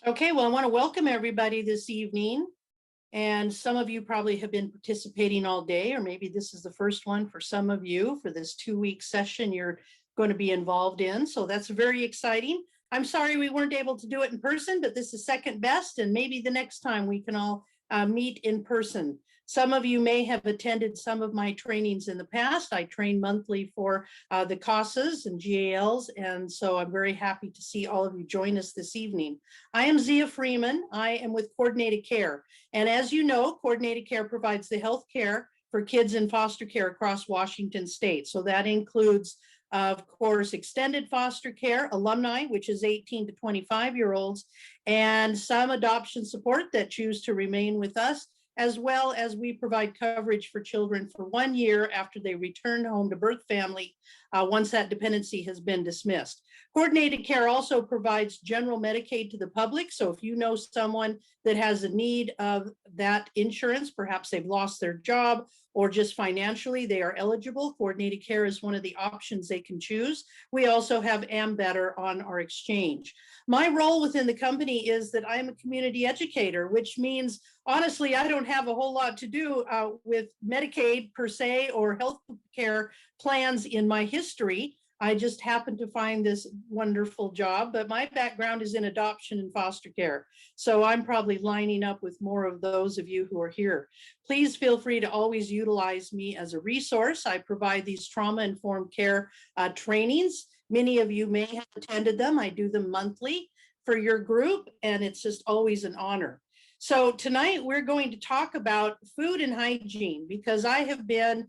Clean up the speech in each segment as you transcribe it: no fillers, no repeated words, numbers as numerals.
Okay, well, I want to welcome everybody this evening. And some of you probably have been participating all day, or maybe this is the first one for some of you for this 2-week session you're going to be involved in. So that's very exciting. I'm sorry we weren't able to do it in person, but this is second best, and maybe the next time we can all meet in person. Some of you may have attended some of my trainings in the past. I train monthly for the CASAs and GALs, and so I'm very happy to see all of you join us this evening. I am Zia Freeman. I am with Coordinated Care. And as you know, Coordinated Care provides the health care for kids in foster care across Washington state. So that includes, of course, extended foster care, alumni, which is 18 to 25-year-olds, and some adoption support that choose to remain with us, as well as we provide coverage for children for 1 year after they return home to birth family once that dependency has been dismissed. Coordinated Care also provides general Medicaid to the public. So if you know someone that has a need of that insurance, perhaps they've lost their job or just financially they are eligible, Coordinated Care is one of the options they can choose. We also have Ambetter on our exchange. My role within the company is that I'm a community educator, which means honestly, I don't have a whole lot to do with Medicaid per se or health care plans in my history. I just happened to find this wonderful job, but my background is in adoption and foster care. So I'm probably lining up with more of those of you who are here. Please feel free to always utilize me as a resource. I provide these trauma-informed care trainings. Many of you may have attended them. I do them monthly for your group, and it's just always an honor. So tonight we're going to talk about food and hygiene because I have been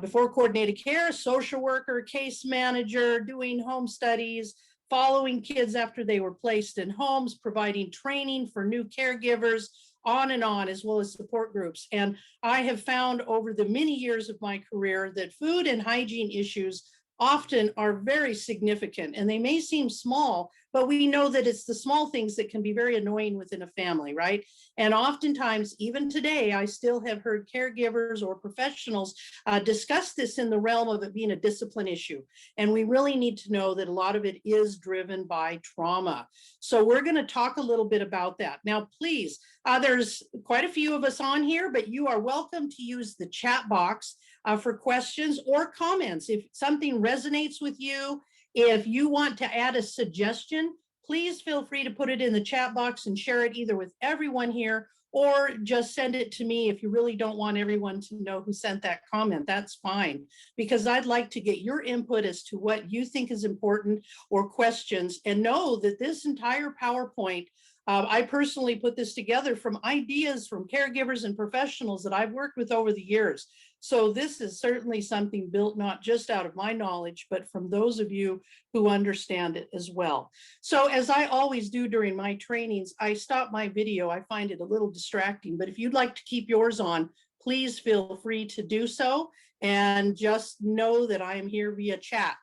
before Coordinated Care, social worker, case manager, doing home studies, following kids after they were placed in homes, providing training for new caregivers, on and on, as well as support groups. And I have found over the many years of my career that food and hygiene issues often are very significant, and they may seem small, but we know that it's the small things that can be very annoying within a family, right? And oftentimes, even today, I still have heard caregivers or professionals discuss this in the realm of it being a discipline issue. And we really need to know that a lot of it is driven by trauma. So we're going to talk a little bit about that. Now, please, there's quite a few of us on here, but you are welcome to use the chat box for questions or comments. If something resonates with you, if you want to add a suggestion, please feel free to put it in the chat box and share it either with everyone here or just send it to me if you really don't want everyone to know who sent that comment. That's fine, because I'd like to get your input as to what you think is important or questions, and know that this entire PowerPoint, I personally put this together from ideas from caregivers and professionals that I've worked with over the years. So this is certainly something built not just out of my knowledge, but from those of you who understand it as well. So as I always do during my trainings, I stop my video. I find it a little distracting, but if you'd like to keep yours on, please feel free to do so. And just know that I am here via chat.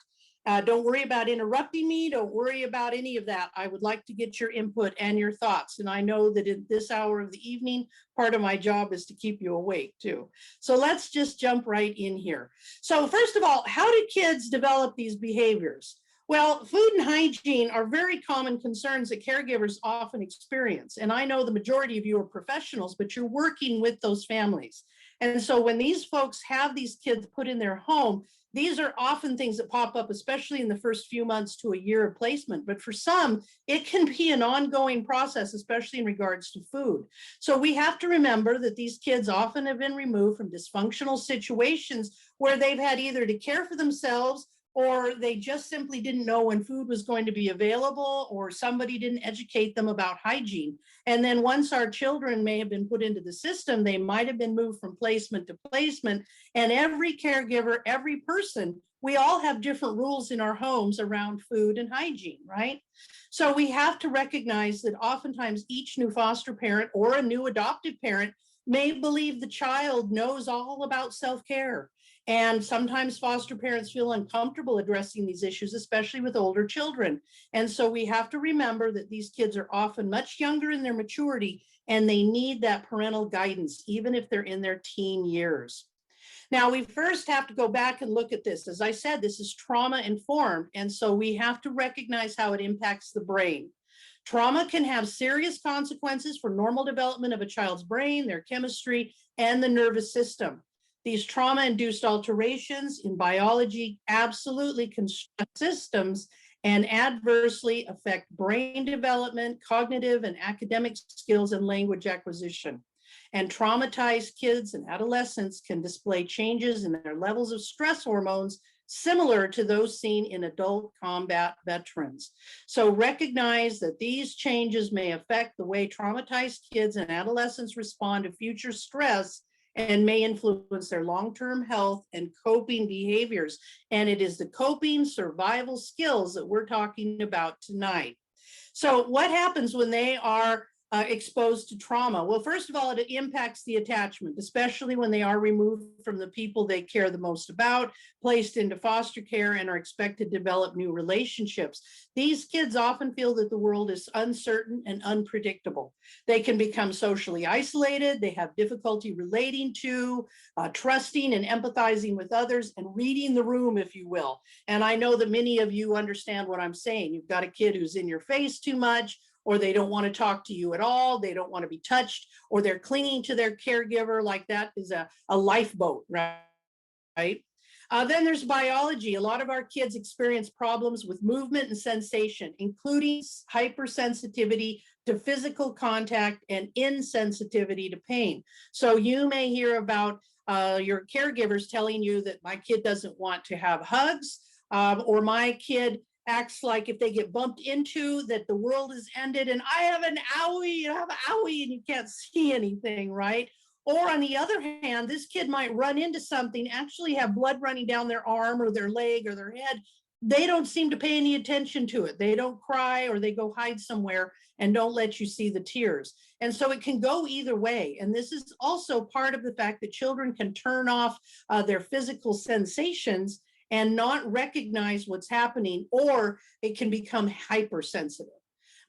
Don't worry about interrupting me. Don't worry about any of that. I would like to get your input and your thoughts. And I know that in this hour of the evening, part of my job is to keep you awake too. So let's just jump right in here. So first of all, how do kids develop these behaviors? Well, food and hygiene are very common concerns that caregivers often experience. And I know the majority of you are professionals, but you're working with those families. And so when these folks have these kids put in their home, these are often things that pop up, especially in the first few months to a year of placement. But for some, it can be an ongoing process, especially in regards to food. So we have to remember that these kids often have been removed from dysfunctional situations where they've had either to care for themselves, or they just simply didn't know when food was going to be available, or somebody didn't educate them about hygiene. And then once our children may have been put into the system, they might have been moved from placement to placement. And every caregiver, every person, we all have different rules in our homes around food and hygiene, right? So we have to recognize that oftentimes each new foster parent or a new adoptive parent may believe the child knows all about self-care. And sometimes foster parents feel uncomfortable addressing these issues, especially with older children. And so we have to remember that these kids are often much younger in their maturity, and they need that parental guidance, even if they're in their teen years. Now, we first have to go back and look at this. As I said, this is trauma informed. And so we have to recognize how it impacts the brain. Trauma can have serious consequences for normal development of a child's brain, their chemistry, and the nervous system. These trauma-induced alterations in biology absolutely construct systems and adversely affect brain development, cognitive and academic skills, and language acquisition. And traumatized kids and adolescents can display changes in their levels of stress hormones similar to those seen in adult combat veterans. So recognize that these changes may affect the way traumatized kids and adolescents respond to future stress and may influence their long-term health and coping behaviors. And it is the coping survival skills that we're talking about tonight. So what happens when they are exposed to trauma? Well, first of all, it impacts the attachment, especially when they are removed from the people they care the most about, placed into foster care, and are expected to develop new relationships. These kids often feel that the world is uncertain and unpredictable. They can become socially isolated. They have difficulty relating to, trusting and empathizing with others, and reading the room, if you will. And I know that many of you understand what I'm saying. You've got a kid who's in your face too much, or they don't want to talk to you at all, they don't want to be touched, or they're clinging to their caregiver like that is a lifeboat, right? Then there's biology. A lot of our kids experience problems with movement and sensation, including hypersensitivity to physical contact and insensitivity to pain. So you may hear about your caregivers telling you that my kid doesn't want to have hugs, or my kid acts like if they get bumped into that the world is ended and I have an owie, you have an owie, and you can't see anything, right? Or on the other hand, this kid might run into something, actually have blood running down their arm or their leg or their head. They don't seem to pay any attention to it. They don't cry, or they go hide somewhere and don't let you see the tears. And so it can go either way. And this is also part of the fact that children can turn off their physical sensations and not recognize what's happening, or it can become hypersensitive.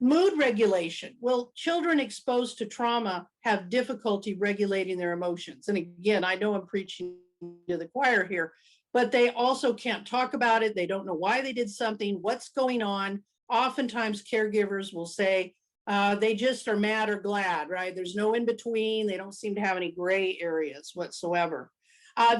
Mood regulation. Well, children exposed to trauma have difficulty regulating their emotions. And again, I know I'm preaching to the choir here, but they also can't talk about it. They don't know why they did something, what's going on. Oftentimes caregivers will say they just are mad or glad, right? There's no in between. They don't seem to have any gray areas whatsoever.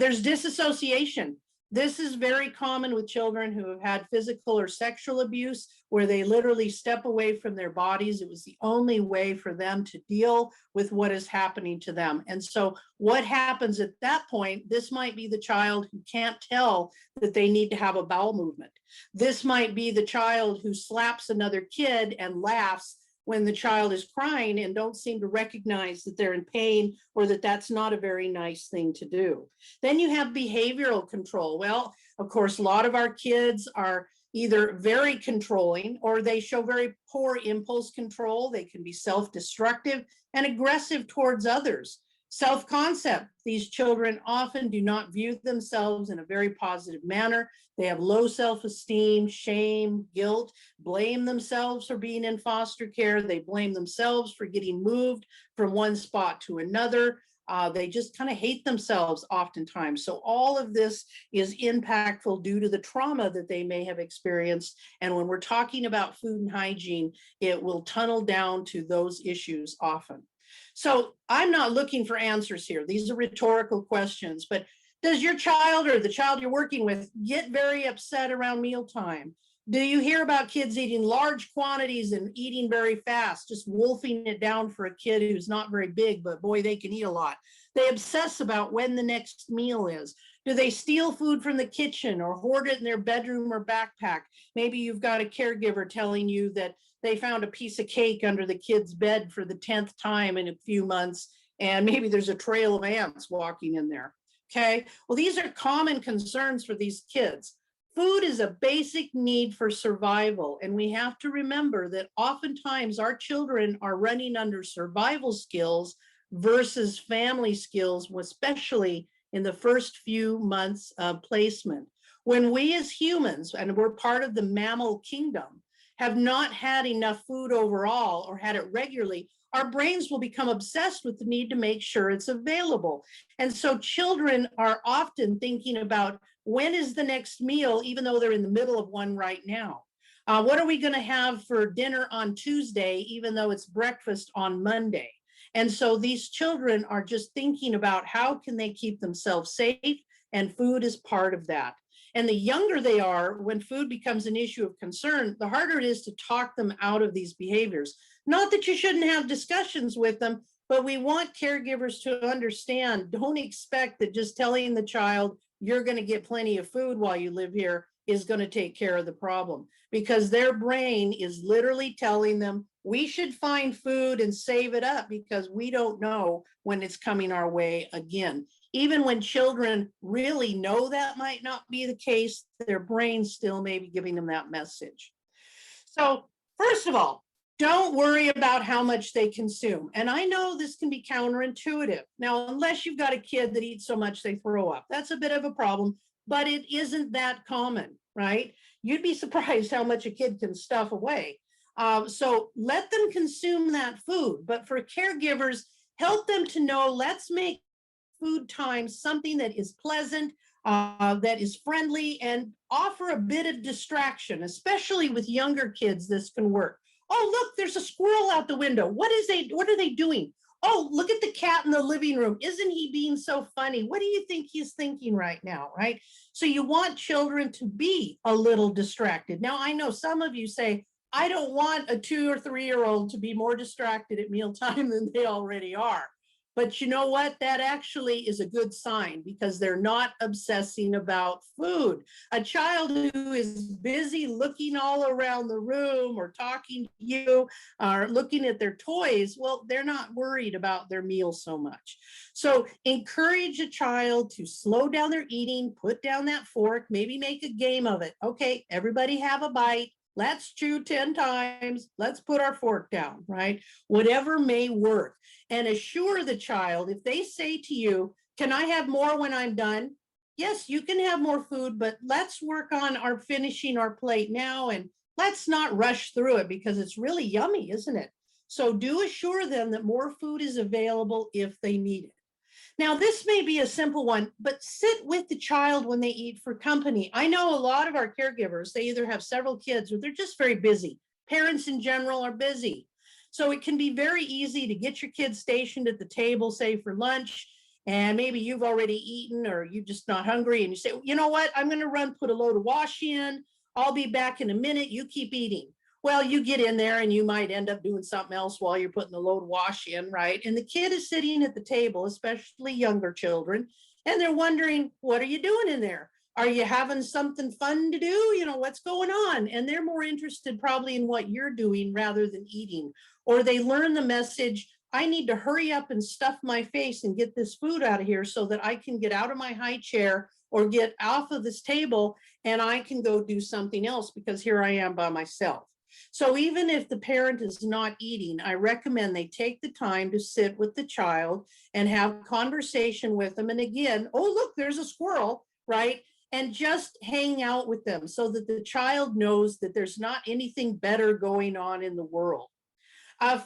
There's disassociation. This is very common with children who have had physical or sexual abuse, where they literally step away from their bodies. It was the only way for them to deal with what is happening to them. And so what happens at that point, this might be the child who can't tell that they need to have a bowel movement. This might be the child who slaps another kid and laughs when the child is crying and don't seem to recognize that they're in pain, or that that's not a very nice thing to do. Then you have behavioral control. Well, of course, a lot of our kids are either very controlling, or they show very poor impulse control. They can be self-destructive and aggressive towards others. Self-concept. These children often do not view themselves in a very positive manner. They have low self-esteem, shame, guilt, blame themselves for being in foster care. They blame themselves for getting moved from one spot to another. They just kind of hate themselves oftentimes. So all of this is impactful due to the trauma that they may have experienced. And when we're talking about food and hygiene, it will tunnel down to those issues often. So I'm not looking for answers here. These are rhetorical questions, but does your child or the child you're working with get very upset around mealtime? Do you hear about kids eating large quantities and eating very fast, just wolfing it down for a kid who's not very big, but boy, they can eat a lot? They obsess about when the next meal is. Do they steal food from the kitchen or hoard it in their bedroom or backpack? Maybe you've got a caregiver telling you that they found a piece of cake under the kid's bed for the 10th time in a few months, and maybe there's a trail of ants walking in there. Okay, well, these are common concerns for these kids. Food is a basic need for survival, and we have to remember that oftentimes our children are running under survival skills versus family skills, especially in the first few months of placement. When we as humans, and we're part of the mammal kingdom, have not had enough food overall or had it regularly, our brains will become obsessed with the need to make sure it's available. And so children are often thinking about when is the next meal, even though they're in the middle of one right now. What are we going to have for dinner on Tuesday, even though it's breakfast on Monday? And so these children are just thinking about how can they keep themselves safe, and food is part of that. And the younger they are, when food becomes an issue of concern, the harder it is to talk them out of these behaviors. Not that you shouldn't have discussions with them, but we want caregivers to understand, don't expect that just telling the child you're going to get plenty of food while you live here is going to take care of the problem, because their brain is literally telling them we should find food and save it up because we don't know when it's coming our way again. Even when children really know that might not be the case, their brain still may be giving them that message. So first of all, don't worry about how much they consume. And I know this can be counterintuitive. Now, unless you've got a kid that eats so much they throw up, that's a bit of a problem, but it isn't that common, right? You'd be surprised how much a kid can stuff away. So let them consume that food. But for caregivers, help them to know, let's make food time something that is pleasant, that is friendly, and offer a bit of distraction, especially with younger kids. This can work. Oh, look, there's a squirrel out the window. What are they doing? Oh, look at the cat in the living room. Isn't he being so funny? What do you think he's thinking right now, right? So you want children to be a little distracted. Now, I know some of you say, I don't want a 2 or 3-year-old to be more distracted at mealtime than they already are. But you know what? That actually is a good sign, because they're not obsessing about food. A child who is busy looking all around the room or talking to you or looking at their toys, well, they're not worried about their meal so much. So encourage a child to slow down their eating, put down that fork, maybe make a game of it. Okay, everybody have a bite. Let's chew 10 times. Let's put our fork down, right? Whatever may work. And assure the child, if they say to you, can I have more when I'm done? Yes, you can have more food, but let's work on finishing our plate now, and let's not rush through it because it's really yummy, isn't it? So do assure them that more food is available if they need it. Now, this may be a simple one, but sit with the child when they eat for company. I know a lot of our caregivers, they either have several kids or they're just very busy. Parents in general are busy. So it can be very easy to get your kids stationed at the table, say for lunch, and maybe you've already eaten or you're just not hungry, and you say, you know what, I'm going to run, put a load of wash in. I'll be back in a minute. You keep eating. Well, you get in there and you might end up doing something else while you're putting the load of wash in, right? And the kid is sitting at the table, especially younger children, and they're wondering, what are you doing in there? Are you having something fun to do? You know, what's going on? And they're more interested probably in what you're doing rather than eating. Or they learn the message, I need to hurry up and stuff my face and get this food out of here so that I can get out of my high chair or get off of this table and I can go do something else because here I am by myself. So even if the parent is not eating, I recommend they take the time to sit with the child and have conversation with them. And again, oh, look, there's a squirrel, right? And just hang out with them so that the child knows that there's not anything better going on in the world.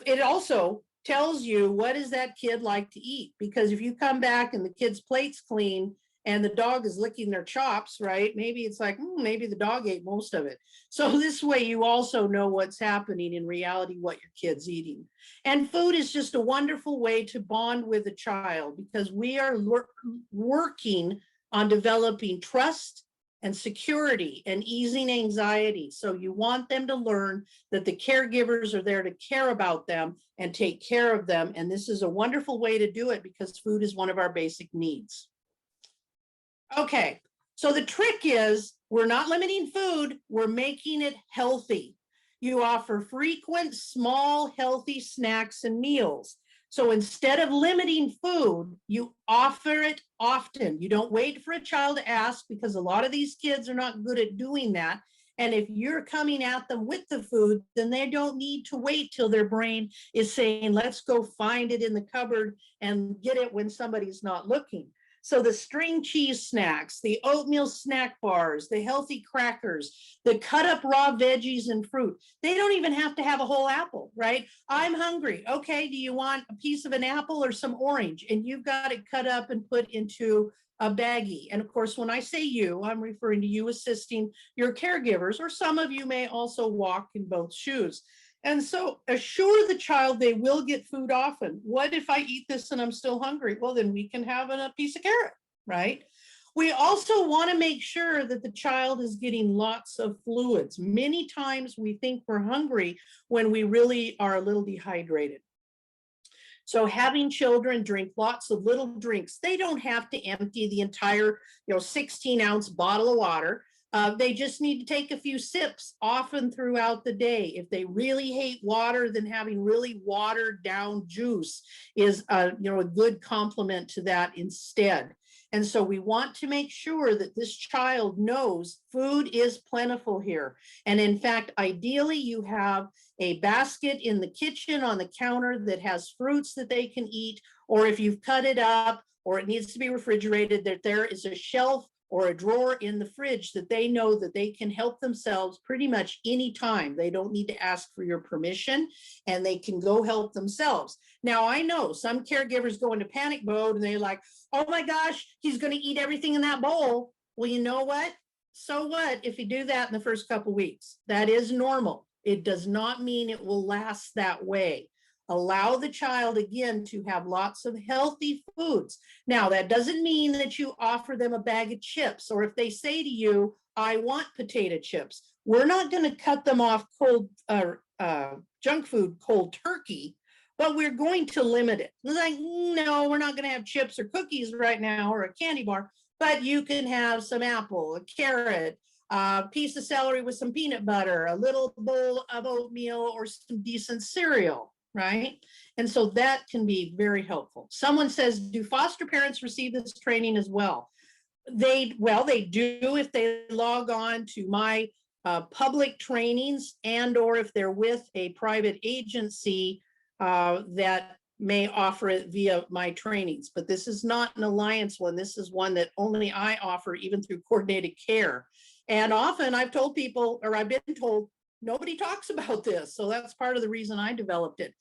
It also tells you, what does that kid like to eat? Because if you come back and the kid's plate's clean and the dog is licking their chops, right? Maybe it's like, maybe the dog ate most of it. So this way you also know what's happening in reality, what your kid's eating. And food is just a wonderful way to bond with a child because we are working on developing trust and security and easing anxiety. So you want them to learn that the caregivers are there to care about them and take care of them. And this is a wonderful way to do it because food is one of our basic needs. Okay, so the trick is we're not limiting food, we're making it healthy. You offer frequent, small, healthy snacks and meals. So instead of limiting food, you offer it often. You don't wait for a child to ask because a lot of these kids are not good at doing that. And if you're coming at them with the food, then they don't need to wait till their brain is saying, let's go find it in the cupboard and get it when somebody's not looking. So the string cheese snacks, the oatmeal snack bars, the healthy crackers, the cut up raw veggies and fruit, they don't even have to have a whole apple, right? I'm hungry. Okay, do you want a piece of an apple or some orange? And you've got it cut up and put into a baggie. And of course, when I say you, I'm referring to you assisting your caregivers, or some of you may also walk in both shoes. And so assure the child they will get food often. What if I eat this and I'm still hungry? Well, then we can have a piece of carrot, right? We also want to make sure that the child is getting lots of fluids. Many times we think we're hungry when we really are a little dehydrated. So having children drink lots of little drinks, they don't have to empty the entire 16-ounce bottle of water. They just need to take a few sips often throughout the day. If they really hate water, then having really watered down juice is a good complement to that instead. And so we want to make sure that this child knows food is plentiful here. And in fact, ideally, you have a basket in the kitchen on the counter that has fruits that they can eat, or if you've cut it up or it needs to be refrigerated, that there is a shelf or a drawer in the fridge that they know that they can help themselves pretty much any time. They don't need to ask for your permission, and they can go help themselves. Now, I know some caregivers go into panic mode and they're like, oh my gosh, he's going to eat everything in that bowl. Well, you know what? So what if you do that in the first couple of weeks? That is normal. It does not mean it will last that way. Allow the child, again, to have lots of healthy foods. Now, that doesn't mean that you offer them a bag of chips, or if they say to you, I want potato chips, we're not going to cut them off cold junk food cold turkey, but we're going to limit it. Like, no, we're not going to have chips or cookies right now, or a candy bar, but you can have some apple, a carrot, a piece of celery with some peanut butter, a little bowl of oatmeal, or some decent cereal. Right? And so that can be very helpful. Someone says, do foster parents receive this training as well? They do if they log on to my public trainings, and or if they're with a private agency that may offer it via my trainings. But this is not an alliance one. This is one that only I offer, even through coordinated care. And often I've told people, or I've been told, nobody talks about this. So that's part of the reason I developed it.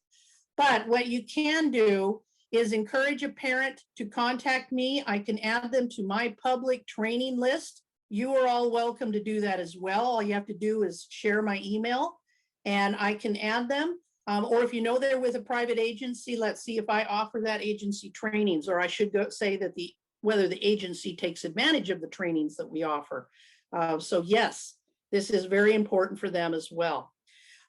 But what you can do is encourage a parent to contact me. I can add them to my public training list. You are all welcome to do that as well. All you have to do is share my email and I can add them. Or if you know they're with a private agency, let's see if I offer that agency trainings, or I should say that whether the agency takes advantage of the trainings that we offer. So yes, this is very important for them as well.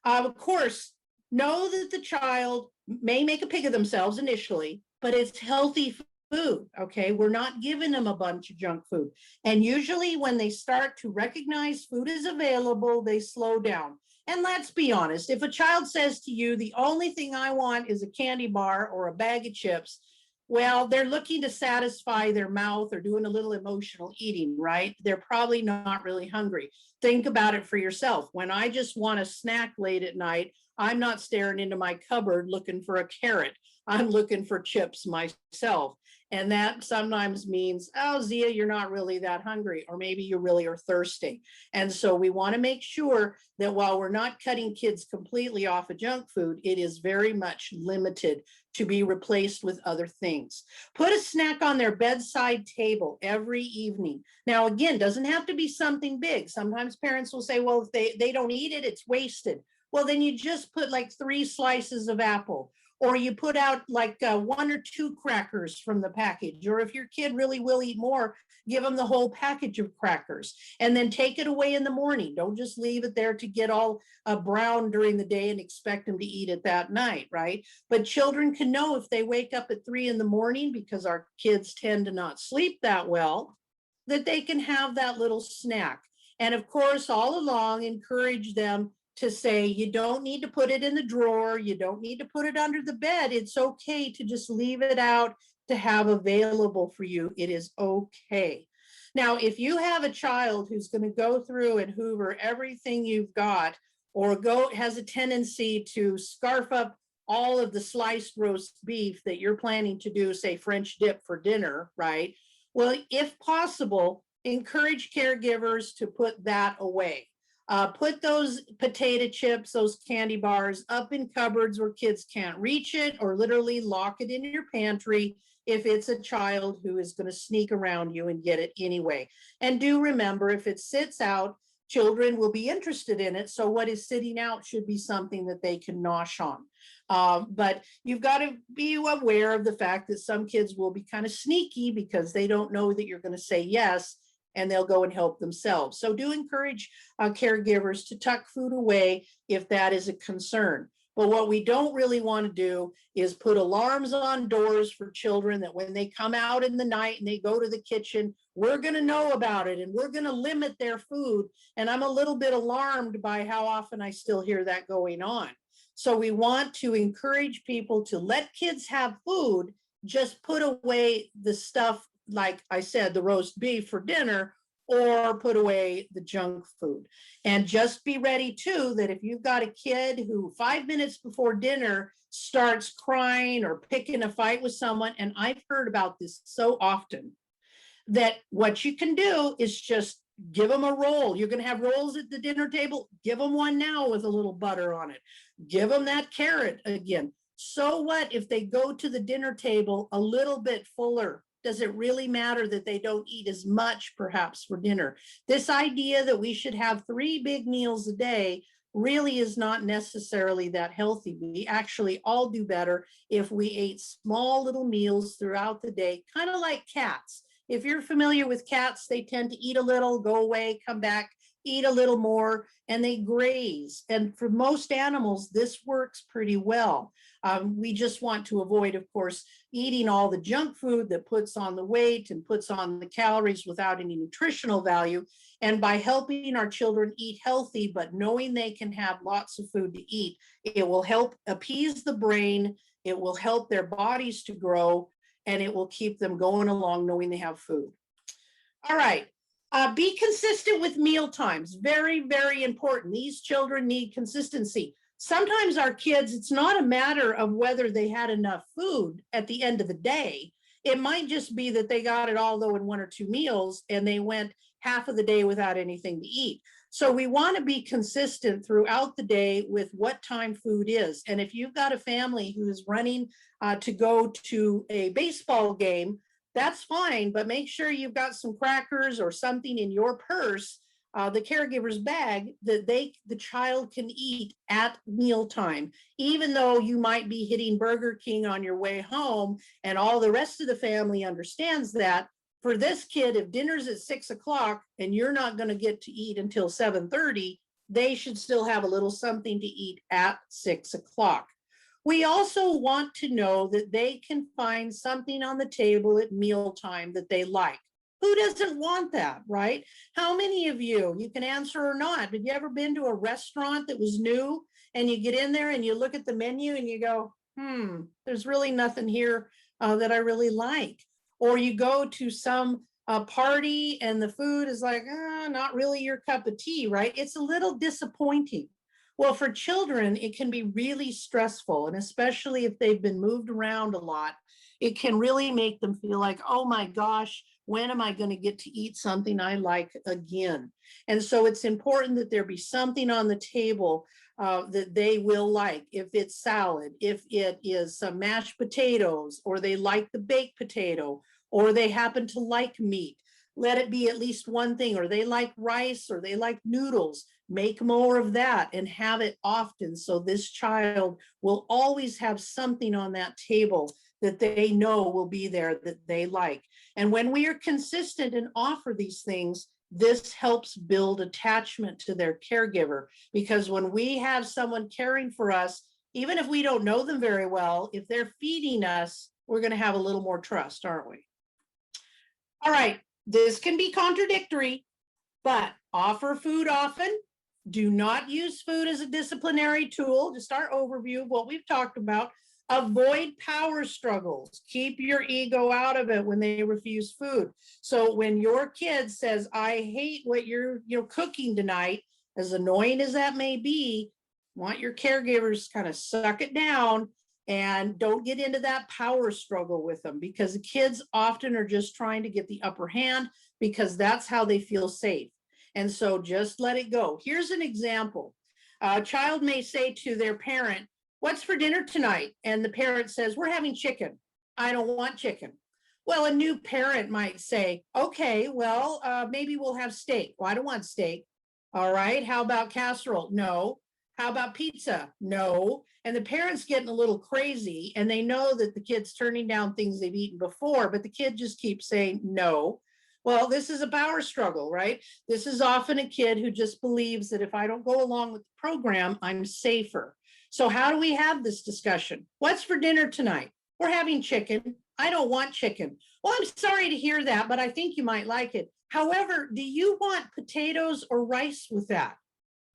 Of course, know that the child may make a pig of themselves initially, but it's healthy food, okay? We're not giving them a bunch of junk food. And usually when they start to recognize food is available, they slow down. And let's be honest, if a child says to you, the only thing I want is a candy bar or a bag of chips, well, they're looking to satisfy their mouth or doing a little emotional eating, right? They're probably not really hungry. Think about it for yourself. When I just want a snack late at night, I'm not staring into my cupboard looking for a carrot. I'm looking for chips myself. And that sometimes means, oh, Zia, you're not really that hungry, or maybe you really are thirsty. And so we want to make sure that while we're not cutting kids completely off of junk food, it is very much limited to be replaced with other things. Put a snack on their bedside table every evening. Now, again, doesn't have to be something big. Sometimes parents will say, well, if they don't eat it, it's wasted. Well, then you just put like 3 slices of apple, or you put out like 1 or 2 crackers from the package. Or if your kid really will eat more, give them the whole package of crackers, and then take it away in the morning. Don't just leave it there to get all brown during the day and expect them to eat it that night, right? But children can know if they wake up at 3 in the morning, because our kids tend to not sleep that well, that they can have that little snack. And of course, all along, encourage them to say, you don't need to put it in the drawer. You don't need to put it under the bed. It's okay to just leave it out to have available for you. It is okay. Now, if you have a child who's going to go through and hoover everything you've got, or has a tendency to scarf up all of the sliced roast beef that you're planning to do, say French dip for dinner, right? Well, if possible, encourage caregivers to put that away. Put those potato chips, those candy bars up in cupboards where kids can't reach it, or literally lock it in your pantry. if it's a child who is going to sneak around you and get it anyway. And do remember, if it sits out, children will be interested in it. So what is sitting out should be something that they can nosh on. But you've got to be aware of the fact that some kids will be kind of sneaky because they don't know that you're going to say yes, and they'll go and help themselves. So do encourage caregivers to tuck food away if that is a concern. But what we don't really want to do is put alarms on doors for children that when they come out in the night and they go to the kitchen, we're going to know about it and we're going to limit their food. And I'm a little bit alarmed by how often I still hear that going on. So we want to encourage people to let kids have food, just put away the stuff, like I said, the roast beef for dinner, or put away the junk food. And just be ready too, that if you've got a kid who 5 minutes before dinner starts crying or picking a fight with someone, and I've heard about this so often, that what you can do is just give them a roll. You're going to have rolls at the dinner table. Give them one now with a little butter on it. Give them that carrot again. So what if they go to the dinner table a little bit fuller? Does it really matter that they don't eat as much perhaps for dinner? This idea that we should have 3 big meals a day really is not necessarily that healthy. We actually all do better if we ate small little meals throughout the day, kind of like cats. If you're familiar with cats, they tend to eat a little, go away, come back, eat a little more, and they graze. And for most animals, this works pretty well. We just want to avoid, of course, eating all the junk food that puts on the weight and puts on the calories without any nutritional value. And by helping our children eat healthy, but knowing they can have lots of food to eat, it will help appease the brain, it will help their bodies to grow, and it will keep them going along knowing they have food. All right. Be consistent with meal times. Very, very important. These children need consistency. Sometimes our kids, it's not a matter of whether they had enough food at the end of the day. It might just be that they got it all though in 1 or 2 meals and they went half of the day without anything to eat. So we want to be consistent throughout the day with what time food is. And if you've got a family who is running to go to a baseball game, that's fine, but make sure you've got some crackers or something in your purse, the caregiver's bag, that the child can eat at mealtime, even though you might be hitting Burger King on your way home and all the rest of the family understands that. For this kid, if dinner's at 6 o'clock and you're not going to get to eat until 7:30, they should still have a little something to eat at 6 o'clock. We also want to know that they can find something on the table at mealtime that they like. Who doesn't want that, right? How many of you can answer or not, have you ever been to a restaurant that was new and you get in there and you look at the menu and you go, there's really nothing here that I really like. Or you go to some party and the food is like, not really your cup of tea, right? It's a little disappointing. Well, for children, it can be really stressful, and especially if they've been moved around a lot, it can really make them feel like, oh my gosh, when am I going to get to eat something I like again? And so it's important that there be something on the table that they will like. If it's salad, if it is some mashed potatoes, or they like the baked potato, or they happen to like meat, let it be at least one thing, or they like rice, or they like noodles. Make more of that and have it often, so this child will always have something on that table that they know will be there that they like. And when we are consistent and offer these things, this helps build attachment to their caregiver, because when we have someone caring for us, even if we don't know them very well, if they're feeding us, we're going to have a little more trust, aren't we? All right, this can be contradictory, but offer food often. Do not use food as a disciplinary tool. Just our overview of what we've talked about. Avoid power struggles. Keep your ego out of it when they refuse food. So when your kid says, I hate what you're cooking tonight, as annoying as that may be, want your caregivers kind of suck it down and don't get into that power struggle with them, because the kids often are just trying to get the upper hand because that's how they feel safe. And so just let it go. Here's an example. A child may say to their parent, what's for dinner tonight? And the parent says, we're having chicken. I don't want chicken. Well, a new parent might say, okay, well, maybe we'll have steak. Well, I don't want steak. All right. How about casserole? No. How about pizza? No. And the parent's getting a little crazy and they know that the kid's turning down things they've eaten before, but the kid just keeps saying no. Well, this is a power struggle, right? This is often a kid who just believes that if I don't go along with the program, I'm safer. So how do we have this discussion? What's for dinner tonight? We're having chicken. I don't want chicken. Well, I'm sorry to hear that, but I think you might like it. However, do you want potatoes or rice with that?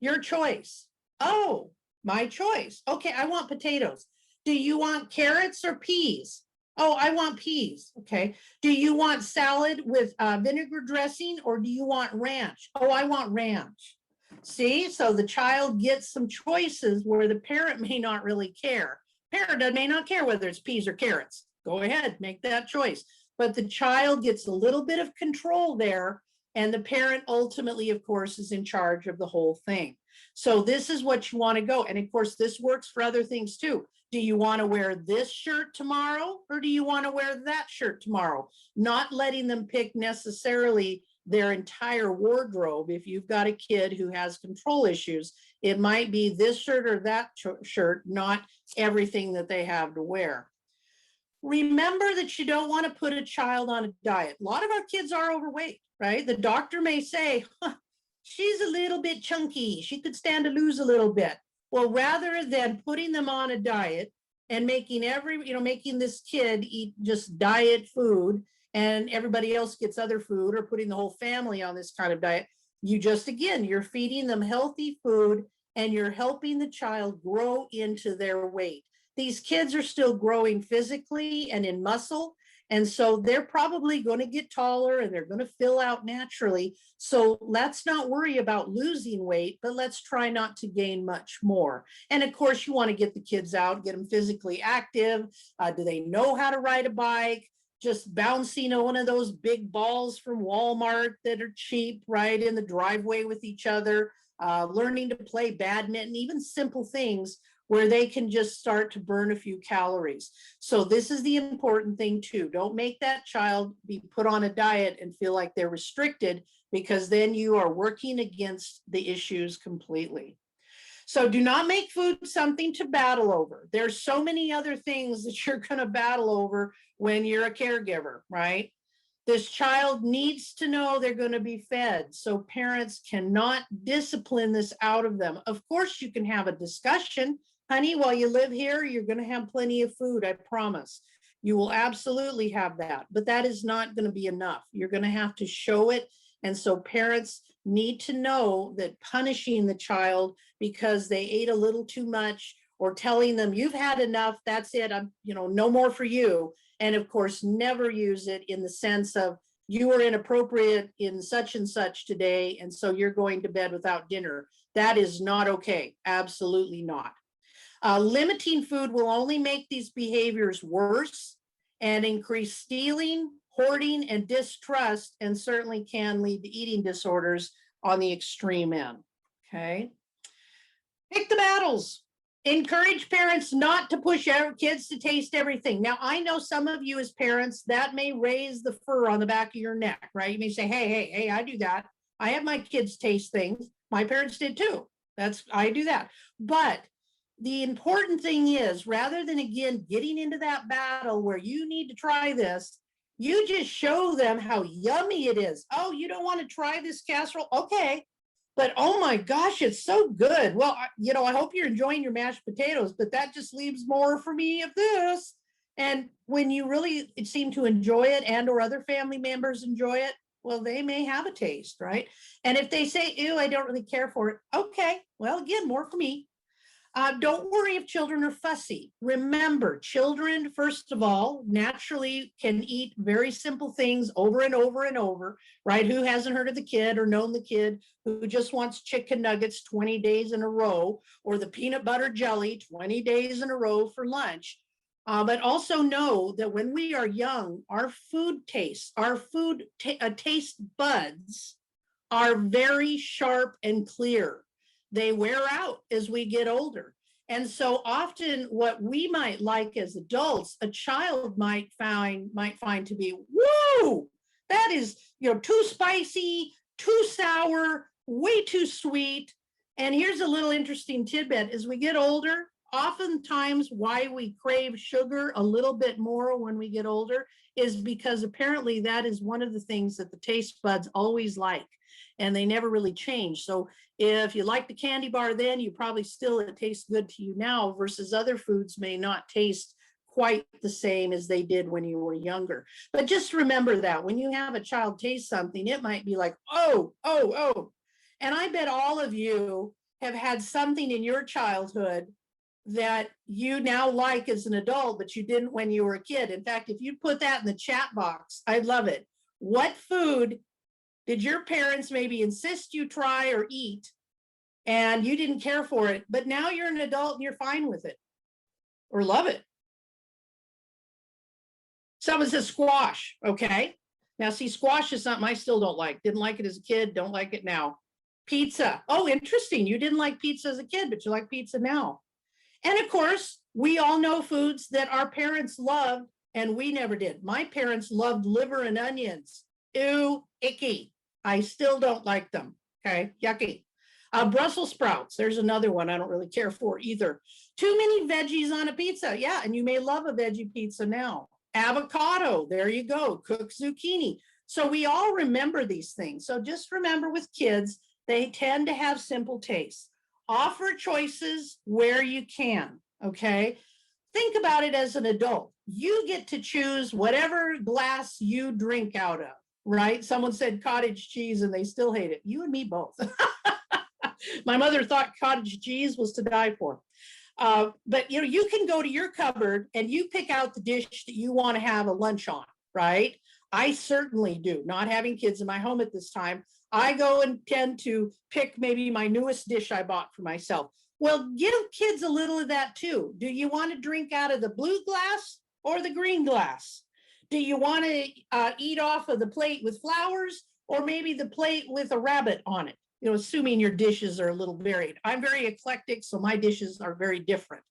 Your choice. Oh, my choice. Okay, I want potatoes. Do you want carrots or peas? Oh, I want peas. Okay. Do you want salad with vinegar dressing or do you want ranch? Oh, I want ranch. See, so the child gets some choices where the parent may not really care. Parent may not care whether it's peas or carrots. Go ahead, make that choice. But the child gets a little bit of control there, and the parent ultimately, of course, is in charge of the whole thing. So this is what you want to go. And of course, this works for other things too. Do you want to wear this shirt tomorrow or do you want to wear that shirt tomorrow? Not letting them pick necessarily their entire wardrobe. If you've got a kid who has control issues, it might be this shirt or that shirt, not everything that they have to wear. Remember that you don't want to put a child on a diet. A lot of our kids are overweight, right? The doctor may say, she's a little bit chunky. She could stand to lose a little bit. Well, rather than putting them on a diet and making making this kid eat just diet food and everybody else gets other food, or putting the whole family on this kind of diet, you're feeding them healthy food and you're helping the child grow into their weight. These kids are still growing physically and in muscle. And so they're probably going to get taller and they're going to fill out naturally. So let's not worry about losing weight, but let's try not to gain much more. And of course, you want to get the kids out, get them physically active. Do they know how to ride a bike? Just bouncing one of those big balls from Walmart that are cheap, right, in the driveway with each other, learning to play badminton, even simple things where they can just start to burn a few calories. So this is the important thing too. Don't make that child be put on a diet and feel like they're restricted, because then you are working against the issues completely. So do not make food something to battle over. There's so many other things that you're going to battle over when you're a caregiver, right? This child needs to know they're going to be fed. So parents cannot discipline this out of them. Of course, you can have a discussion. Honey, while you live here, you're going to have plenty of food, I promise. You will absolutely have that, but that is not going to be enough. You're going to have to show it. And so parents need to know that punishing the child because they ate a little too much, or telling them you've had enough, that's it, I'm, no more for you. And of course, never use it in the sense of you were inappropriate in such and such today, and so you're going to bed without dinner. That is not okay. Absolutely not. Limiting food will only make these behaviors worse and increase stealing, hoarding, and distrust, and certainly can lead to eating disorders on the extreme end. Okay. Pick the battles. Encourage parents not to push our kids to taste everything. Now, I know some of you as parents, that may raise the fur on the back of your neck, right? You may say, hey, I do that. I have my kids taste things. My parents did too. I do that. But the important thing is, rather than, again, getting into that battle where you need to try this, you just show them how yummy it is. Oh, you don't want to try this casserole? Okay. But oh my gosh, it's so good. Well, I hope you're enjoying your mashed potatoes, but that just leaves more for me of this. And when you really seem to enjoy it, and or other family members enjoy it, well, they may have a taste, right? And if they say, ew, I don't really care for it. Okay, well, again, more for me. Don't worry if children are fussy. Remember, children, first of all, naturally can eat very simple things over and over and over, right? Who hasn't heard of the kid or known the kid who just wants chicken nuggets 20 days in a row, or the peanut butter jelly 20 days in a row for lunch? But also know that when we are young, our food tastes, taste buds are very sharp and clear. They wear out as we get older. And so often what we might like as adults, a child might find to be, whoa, that is, too spicy, too sour, way too sweet. And here's a little interesting tidbit. As we get older, oftentimes why we crave sugar a little bit more when we get older is because apparently that is one of the things that the taste buds always like, and they never really change. So if you like the candy bar then, you probably still, it tastes good to you now, versus other foods may not taste quite the same as they did when you were younger. But just remember that when you have a child taste something, it might be like, oh, oh, oh. And I bet all of you have had something in your childhood that you now like as an adult, but you didn't when you were a kid. In fact, if you put that in the chat box, I'd love it. What food did your parents maybe insist you try or eat and you didn't care for it, but now you're an adult and you're fine with it or love it? Someone says squash. Okay. Now see, squash is something I still don't like. Didn't like it as a kid, don't like it now. Pizza. Oh, interesting. You didn't like pizza as a kid, but you like pizza now. And of course, we all know foods that our parents loved and we never did. My parents loved liver and onions. Ew, icky. I still don't like them. Okay, yucky. Brussels sprouts, there's another one I don't really care for either. Too many veggies on a pizza. Yeah, and you may love a veggie pizza now. Avocado, there you go. Cooked zucchini. So we all remember these things. So just remember with kids, they tend to have simple tastes. Offer choices where you can, okay? Think about it as an adult. You get to choose whatever glass you drink out of, right? Someone said cottage cheese and they still hate it. You and me both. My mother thought cottage cheese was to die for. But you can go to your cupboard and you pick out the dish that you want to have a lunch on, right? I certainly do. Not having kids in my home at this time, I go and tend to pick maybe my newest dish I bought for myself. Well, give kids a little of that too. Do you want to drink out of the blue glass or the green glass? Do you want to eat off of the plate with flowers or maybe the plate with a rabbit on it? Assuming your dishes are a little varied. I'm very eclectic, so my dishes are very different.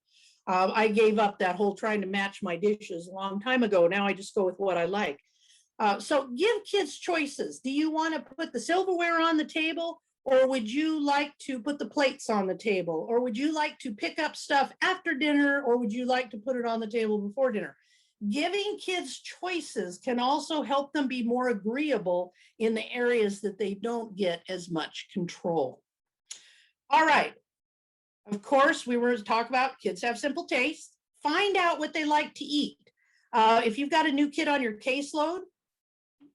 I gave up that whole trying to match my dishes a long time ago. Now I just go with what I like. So give kids choices. Do you want to put the silverware on the table, or would you like to put the plates on the table? Or would you like to pick up stuff after dinner, or would you like to put it on the table before dinner? Giving kids choices can also help them be more agreeable in the areas that they don't get as much control. All right. Of course, we were to talk about kids have simple tastes. Find out what they like to eat. If you've got a new kid on your caseload,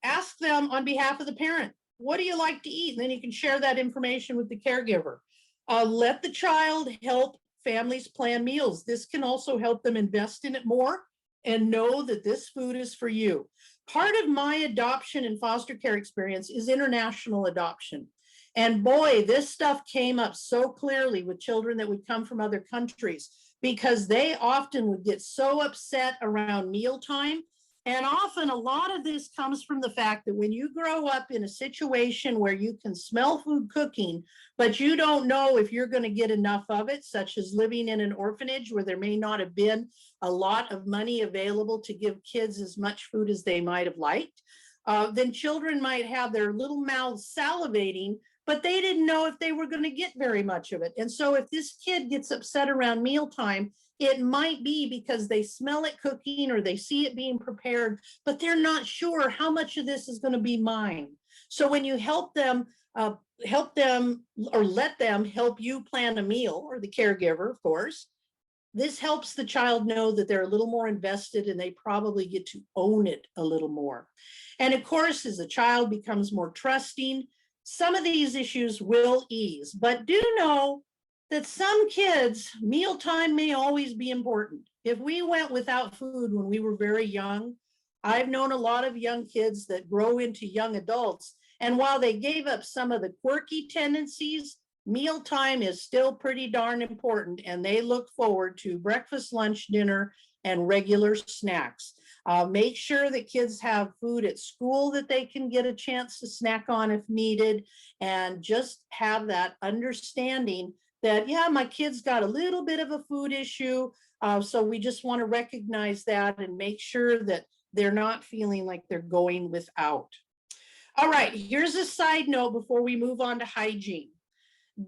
ask them on behalf of the parent, what do you like to eat? And then you can share that information with the caregiver. Let the child help families plan meals. This can also help them invest in it more and know that this food is for you. Part of my adoption and foster care experience is international adoption. And boy, this stuff came up so clearly with children that would come from other countries, because they often would get so upset around mealtime. And often a lot of this comes from the fact that when you grow up in a situation where you can smell food cooking, but you don't know if you're going to get enough of it, such as living in an orphanage where there may not have been a lot of money available to give kids as much food as they might have liked, then children might have their little mouths salivating, but they didn't know if they were going to get very much of it. And so if this kid gets upset around mealtime, it might be because they smell it cooking or they see it being prepared, but they're not sure how much of this is going to be mine. So when you help them or let them help you plan a meal, or the caregiver, of course, this helps the child know that they're a little more invested and they probably get to own it a little more. And of course, as the child becomes more trusting, some of these issues will ease, but do know that some kids, mealtime may always be important. If we went without food when we were very young, I've known a lot of young kids that grow into young adults, and while they gave up some of the quirky tendencies, mealtime is still pretty darn important, and they look forward to breakfast, lunch, dinner, and regular snacks. Make sure that kids have food at school that they can get a chance to snack on if needed, and just have that understanding that, yeah, my kid's got a little bit of a food issue. So we just want to recognize that and make sure that they're not feeling like they're going without. All right, here's a side note before we move on to hygiene.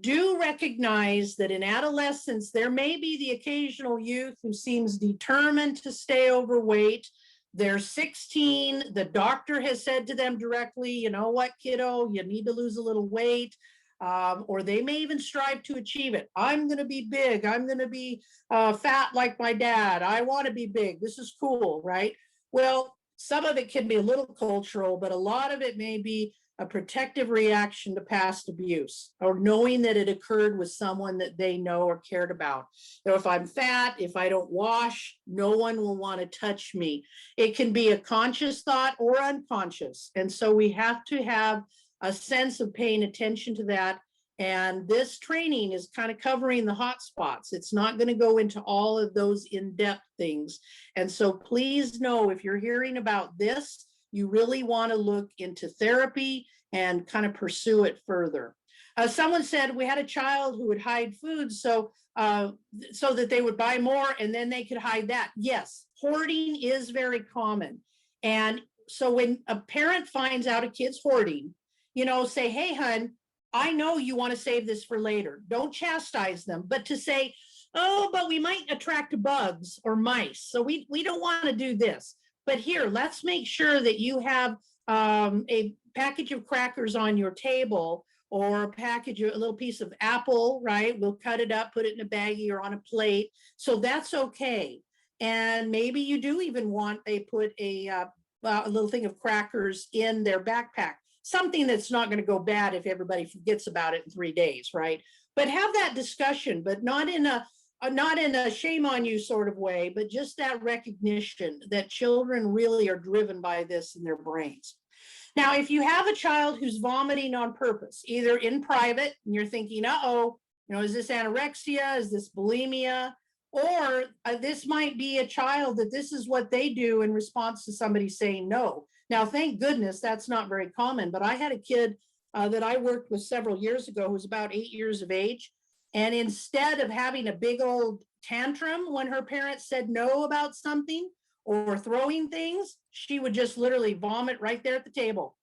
Do recognize that in adolescence, there may be the occasional youth who seems determined to stay overweight. They're 16, the doctor has said to them directly, you know what, kiddo, you need to lose a little weight. Or they may even strive to achieve it. I'm going to be big. I'm going to be fat like my dad. I want to be big. This is cool, right? Well, some of it can be a little cultural, but a lot of it may be a protective reaction to past abuse, or knowing that it occurred with someone that they know or cared about. So if I'm fat, if I don't wash, no one will want to touch me. It can be a conscious thought or unconscious. And so we have to have a sense of paying attention to that. And this training is kind of covering the hot spots. It's not going to go into all of those in-depth things. And so please know, if you're hearing about this, you really want to look into therapy and kind of pursue it further. Someone said we had a child who would hide food so that they would buy more and then they could hide that. Yes, hoarding is very common. And so when a parent finds out a kid's hoarding, say, hey, hun, I know you want to save this for later. Don't chastise them, but to say, oh, but we might attract bugs or mice, so we don't want to do this. But here, let's make sure that you have a package of crackers on your table, or a little piece of apple, right? We'll cut it up, put it in a baggie or on a plate. So that's okay. And maybe you do even want put a little thing of crackers in their backpack. Something that's not going to go bad if everybody forgets about it in 3 days, right? But have that discussion, but not in a shame on you sort of way, but just that recognition that children really are driven by this in their brains. Now, if you have a child who's vomiting on purpose, either in private, and you're thinking, uh-oh, is this anorexia? Is this bulimia? Or this might be a child that this is what they do in response to somebody saying no. Now, thank goodness that's not very common, but I had a kid that I worked with several years ago who was about 8 years of age. And instead of having a big old tantrum when her parents said no about something or throwing things, she would just literally vomit right there at the table.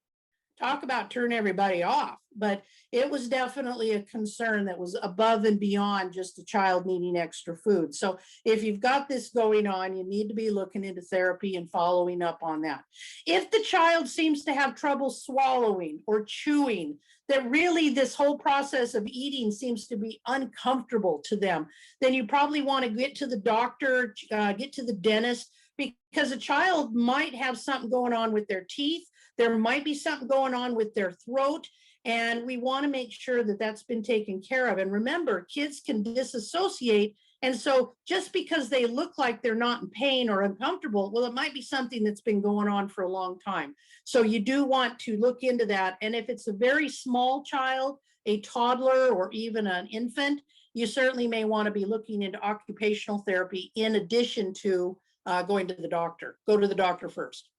Talk about turn everybody off. But it was definitely a concern that was above and beyond just a child needing extra food. So if you've got this going on, you need to be looking into therapy and following up on that. If the child seems to have trouble swallowing or chewing, that really this whole process of eating seems to be uncomfortable to them, then you probably want to get to the doctor, get to the dentist, because a child might have something going on with their teeth. There might be something going on with their throat, and we want to make sure that that's been taken care of. And remember, kids can disassociate. And so just because they look like they're not in pain or uncomfortable, well, it might be something that's been going on for a long time. So you do want to look into that. And if it's a very small child, a toddler, or even an infant, you certainly may want to be looking into occupational therapy in addition to going to the doctor. Go to the doctor first.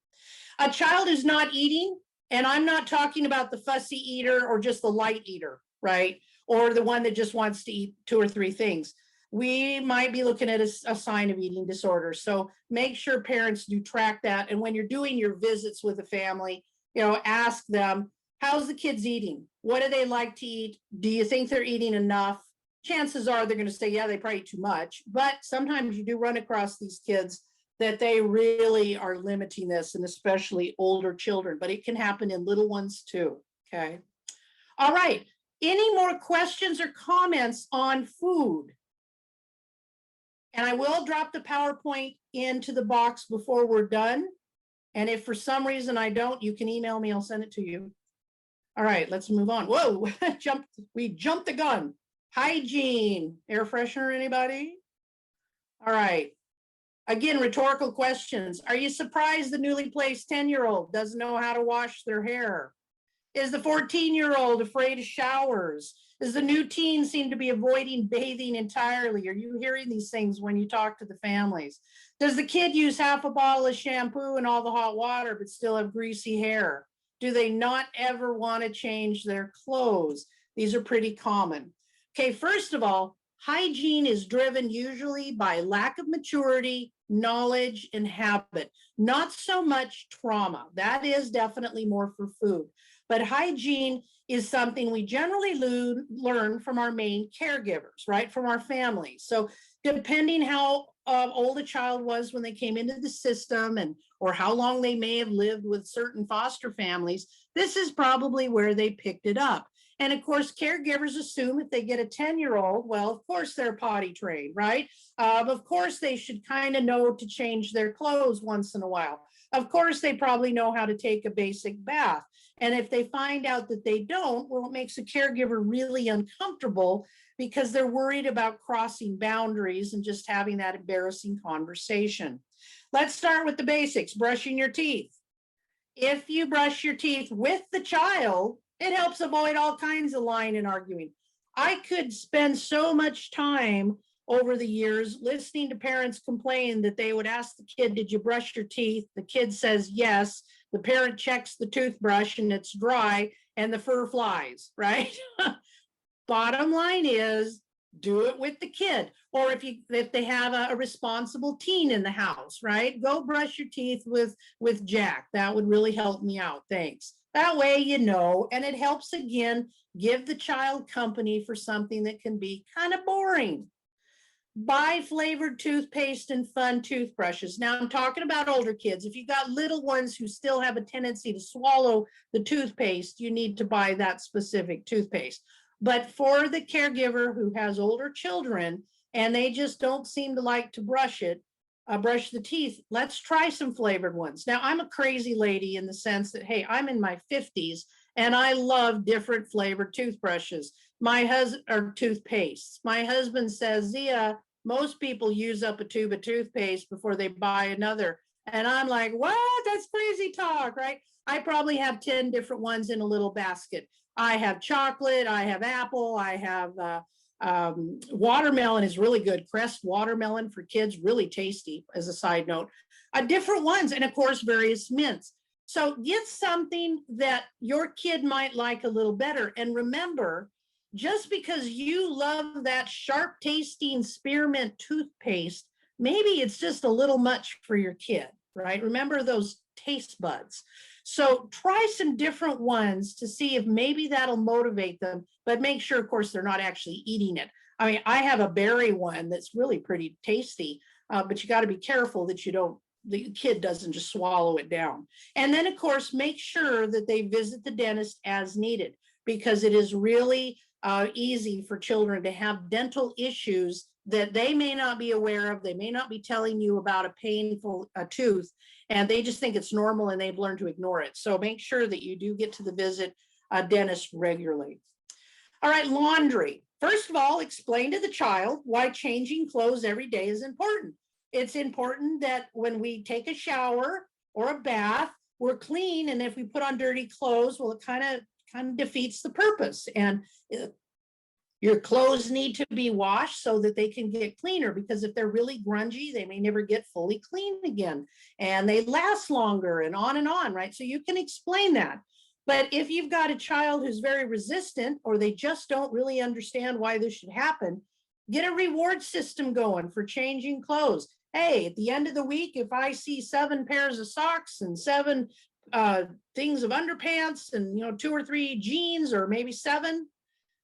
A child who's not eating, and I'm not talking about the fussy eater or just the light eater, right? Or the one that just wants to eat 2 or 3 things. We might be looking at a sign of eating disorder. So make sure parents do track that. And when you're doing your visits with a family, ask them, how's the kids eating? What do they like to eat? Do you think they're eating enough? Chances are they're going to say, yeah, they probably eat too much. But sometimes you do run across these kids that they really are limiting this, and especially older children, but it can happen in little ones too, okay? All right, any more questions or comments on food? And I will drop the PowerPoint into the box before we're done. And if for some reason I don't, you can email me, I'll send it to you. All right, let's move on. Whoa, we jumped the gun. Hygiene, air freshener, anybody? All right. Again, rhetorical questions. Are you surprised the newly placed 10-year-old doesn't know how to wash their hair? Is the 14-year-old afraid of showers? Does the new teen seem to be avoiding bathing entirely? Are you hearing these things when you talk to the families? Does the kid use half a bottle of shampoo and all the hot water but still have greasy hair? Do they not ever want to change their clothes? These are pretty common. Okay, first of all, hygiene is driven usually by lack of maturity, knowledge, and habit, not so much trauma. That is definitely more for food. But hygiene is something we generally learn from our main caregivers, right? From our families. So depending how old a child was when they came into the system and or how long they may have lived with certain foster families, this is probably where they picked it up. And of course, caregivers assume if they get a 10-year-old, well, of course they're potty trained, right? Of course they should kind of know to change their clothes once in a while. Of course, they probably know how to take a basic bath. And if they find out that they don't, well, it makes a caregiver really uncomfortable because they're worried about crossing boundaries and just having that embarrassing conversation. Let's start with the basics, brushing your teeth. If you brush your teeth with the child, it helps avoid all kinds of lying and arguing. I could spend so much time over the years listening to parents complain that they would ask the kid, did you brush your teeth? The kid says yes. The parent checks the toothbrush and it's dry and the fur flies, right? Bottom line is, do it with the kid. Or if they have a responsible teen in the house, right? Go brush your teeth with Jack. That would really help me out. Thanks. That way, you know, and it helps again, give the child company for something that can be kind of boring. Buy flavored toothpaste and fun toothbrushes. Now I'm talking about older kids. If you got little ones who still have a tendency to swallow the toothpaste, you need to buy that specific toothpaste. But for the caregiver who has older children and they just don't seem to like to brush the teeth, let's try some flavored ones. Now, I'm a crazy lady in the sense that, hey, I'm in my 50s and I love different flavored toothbrushes. Or toothpaste. My husband says, Zia, most people use up a tube of toothpaste before they buy another. And I'm like, what? That's crazy talk, right? I probably have 10 different ones in a little basket. I have chocolate, I have apple, I have watermelon is really good. Crest watermelon for kids, really tasty as a side note. Different ones, and of course, various mints. So get something that your kid might like a little better. And remember, just because you love that sharp tasting spearmint toothpaste, maybe it's just a little much for your kid, right? Remember those taste buds. So try some different ones to see if maybe that'll motivate them, but make sure, of course, they're not actually eating it. I mean, I have a berry one that's really pretty tasty, but you got to be careful that the kid doesn't just swallow it down. And then, of course, make sure that they visit the dentist as needed, because it is really easy for children to have dental issues that they may not be aware of. They may not be telling you about a painful tooth, and they just think it's normal and they've learned to ignore it. So make sure that you do get to the visit dentist regularly. All right, laundry. First of all, explain to the child why changing clothes every day is important. It's important that when we take a shower or a bath, we're clean, and if we put on dirty clothes, well, it kind of defeats the purpose. And your clothes need to be washed so that they can get cleaner, because if they're really grungy, they may never get fully clean again, and they last longer, and on, right? So you can explain that. But if you've got a child who's very resistant, or they just don't really understand why this should happen, get a reward system going for changing clothes. Hey, at the end of the week, if I see 7 pairs of socks and 7 things of underpants and 2 or 3 jeans, or maybe 7,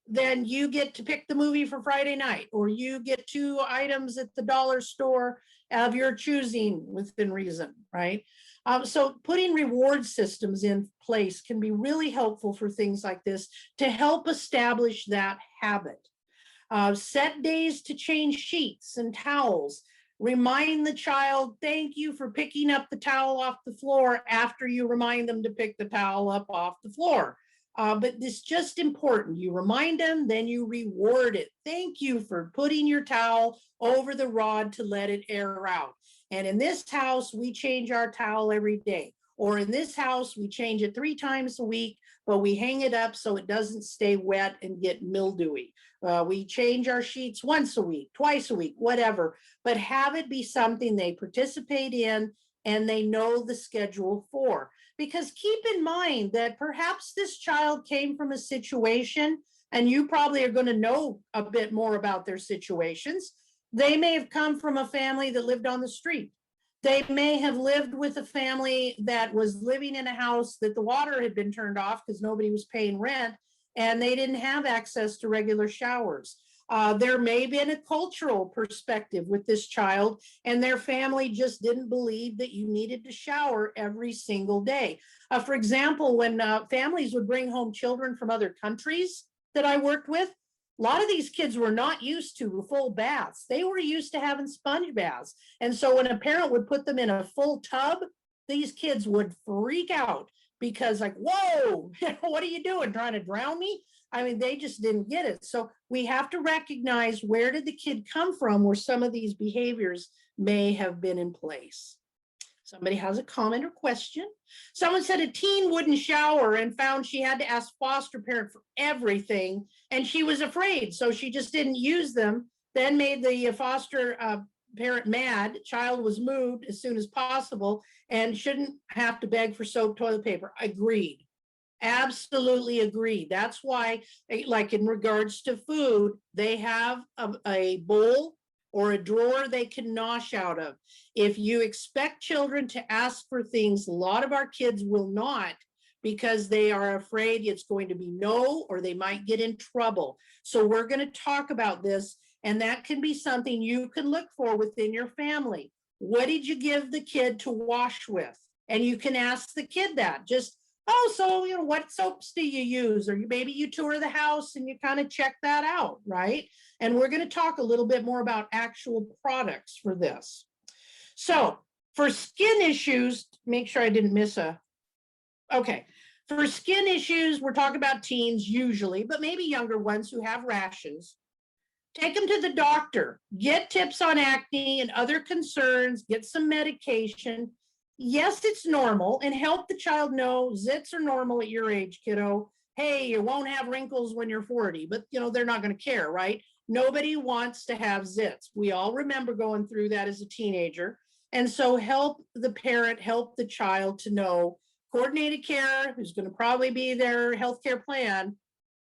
then you get to pick the movie for Friday night, or you get 2 items at the dollar store of your choosing within reason, right? So putting reward systems in place can be really helpful for things like this to help establish that habit. Set days to change sheets and towels. Remind the child, thank you for picking up the towel off the floor, after you remind them to pick the towel up off the floor. But it's just important. You remind them, then you reward it. Thank you for putting your towel over the rod to let it air out. And in this house, we change our towel every day. Or in this house, we change it 3 times a week, but we hang it up so it doesn't stay wet and get mildewy. We change our sheets once a week, twice a week, whatever, but have it be something they participate in and they know the schedule for. Because keep in mind that perhaps this child came from a situation and you probably are going to know a bit more about their situations. They may have come from a family that lived on the street. They may have lived with a family that was living in a house that the water had been turned off because nobody was paying rent, and they didn't have access to regular showers. There may have been a cultural perspective with this child, and their family just didn't believe that you needed to shower every single day. For example, when families would bring home children from other countries that I worked with, a lot of these kids were not used to full baths. They were used to having sponge baths. And so when a parent would put them in a full tub, these kids would freak out because like, whoa, what are you doing? Trying to drown me? I mean, they just didn't get it. So we have to recognize, where did the kid come from where some of these behaviors may have been in place. Somebody has a comment or question. Someone said a teen wouldn't shower and found she had to ask foster parent for everything, and she was afraid, so she just didn't use them, then made the foster parent mad. Child was moved as soon as possible and shouldn't have to beg for soap, toilet paper. Agreed. Absolutely agreed. That's why, like in regards to food, they have a bowl or a drawer they can nosh out of. If you expect children to ask for things, a lot of our kids will not, because they are afraid it's going to be no, or they might get in trouble. So we're going to talk about this, and that can be something you can look for within your family. What did you give the kid to wash with? And you can ask the kid that. Just, oh, so, you know, what soaps do you use? Or maybe you tour the house and you kind of check that out, right? And we're going to talk a little bit more about actual products for this. So for skin issues, make sure I didn't miss okay. For skin issues, we're talking about teens usually, but maybe younger ones who have rashes. Take them to the doctor, get tips on acne and other concerns, get some medication. Yes, it's normal, and help the child know zits are normal at your age, kiddo. Hey, you won't have wrinkles when you're 40, but you know, they're not going to care, right? Nobody wants to have zits. We all remember going through that as a teenager. And so help the parent, help the child to know coordinated care, who's going to probably be their healthcare plan,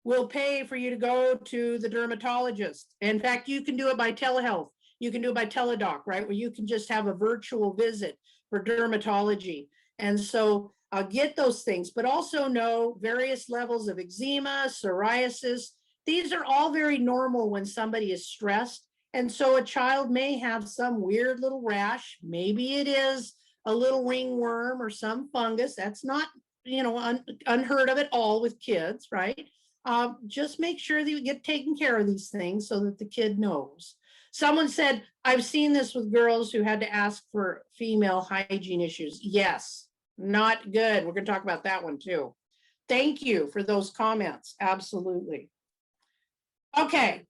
will pay for you to go to the dermatologist. In fact, you can do it by telehealth. You can do it by teledoc, right? Where you can just have a virtual visit for dermatology. And so get those things, but also know various levels of eczema, psoriasis. These are all very normal when somebody is stressed. And so a child may have some weird little rash. Maybe it is a little ringworm or some fungus. That's not, you know, unheard of at all with kids, right? Just make sure that you get taken care of these things so that the kid knows. Someone said, I've seen this with girls who had to ask for female hygiene issues. Yes, not good. We're going to talk about that one too. Thank you for those comments. Absolutely. Okay,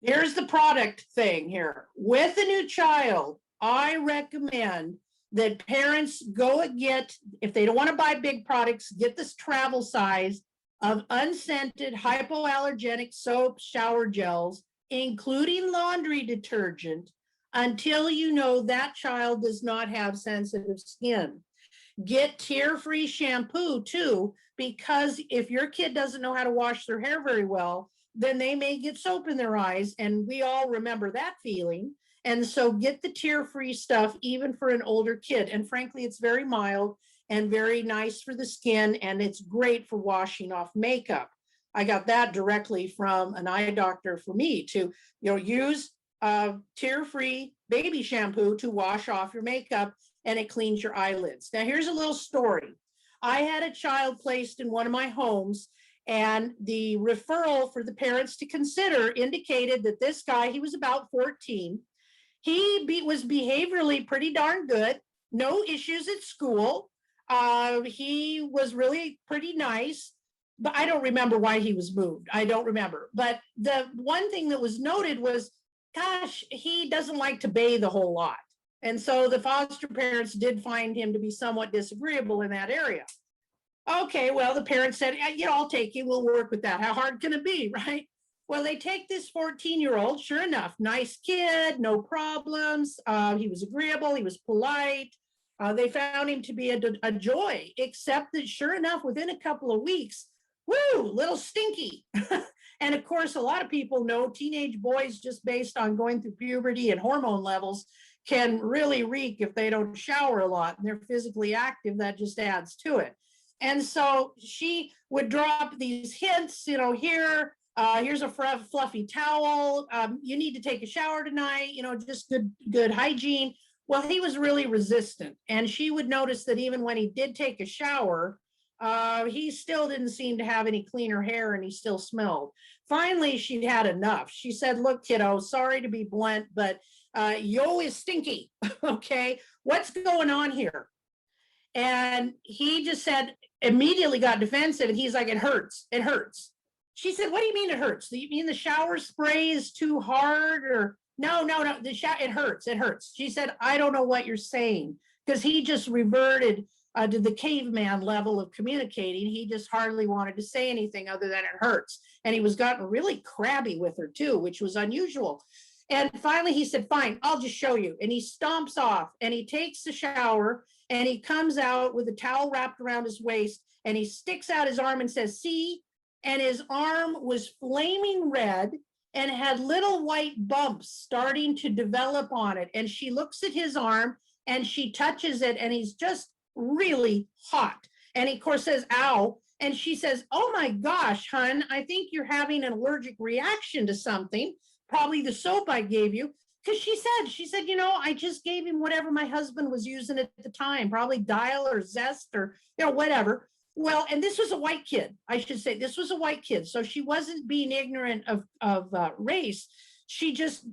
here's the product thing here. With a new child, I recommend that parents go and get, if they don't want to buy big products, get this travel size of unscented hypoallergenic soap, shower gels, including laundry detergent, until you know that child does not have sensitive skin. Get tear-free shampoo too, because if your kid doesn't know how to wash their hair very well, then they may get soap in their eyes, and we all remember that feeling. And so get the tear-free stuff even for an older kid. And frankly, it's very mild and very nice for the skin, and it's great for washing off makeup. I got that directly from an eye doctor for me to, you know, use tear-free baby shampoo to wash off your makeup, and it cleans your eyelids. Now, here's a little story. I had a child placed in one of my homes, and the referral for the parents to consider indicated that this guy, he was about 14. He was behaviorally pretty darn good, no issues at school. He was really pretty nice, but I don't remember why he was moved. I don't remember. But the one thing that was noted was, gosh, he doesn't like to bathe a whole lot. And so the foster parents did find him to be somewhat disagreeable in that area. Okay, well, the parents said, you know, I'll take you. We'll work with that. How hard can it be, right? Well, they take this 14-year-old, sure enough, nice kid, no problems. He was agreeable. He was polite. They found him to be a joy, except that sure enough, within a couple of weeks, woo, little stinky. And of course, a lot of people know teenage boys, just based on going through puberty and hormone levels, can really reek if they don't shower a lot and they're physically active. That just adds to it. And so she would drop these hints, here's a fluffy towel. You need to take a shower tonight, just good hygiene. Well, he was really resistant. And she would notice that even when he did take a shower, he still didn't seem to have any cleaner hair and he still smelled. Finally, she'd had enough. She said, look, kiddo, sorry to be blunt, but yo is stinky. Okay, what's going on here? And he just said, immediately got defensive, and he's like, it hurts. It hurts. She said, what do you mean it hurts? Do you mean the shower spray is too hard? Or no, it hurts. It hurts. She said, I don't know what you're saying, because he just reverted to the caveman level of communicating. He just hardly wanted to say anything other than it hurts. And he was gotten really crabby with her too, which was unusual. And finally he said, fine, I'll just show you. And he stomps off and he takes the shower and he comes out with a towel wrapped around his waist and he sticks out his arm and says, see? And his arm was flaming red and had little white bumps starting to develop on it. And she looks at his arm and she touches it and he's just really hot. And he, of course, says, ow. And she says, oh my gosh, hun, I think you're having an allergic reaction to something, probably the soap I gave you. Because she said, I just gave him whatever my husband was using at the time, probably Dial or Zest or, whatever. Well, and this was a white kid, I should say. This was a white kid. So she wasn't being ignorant of race. She just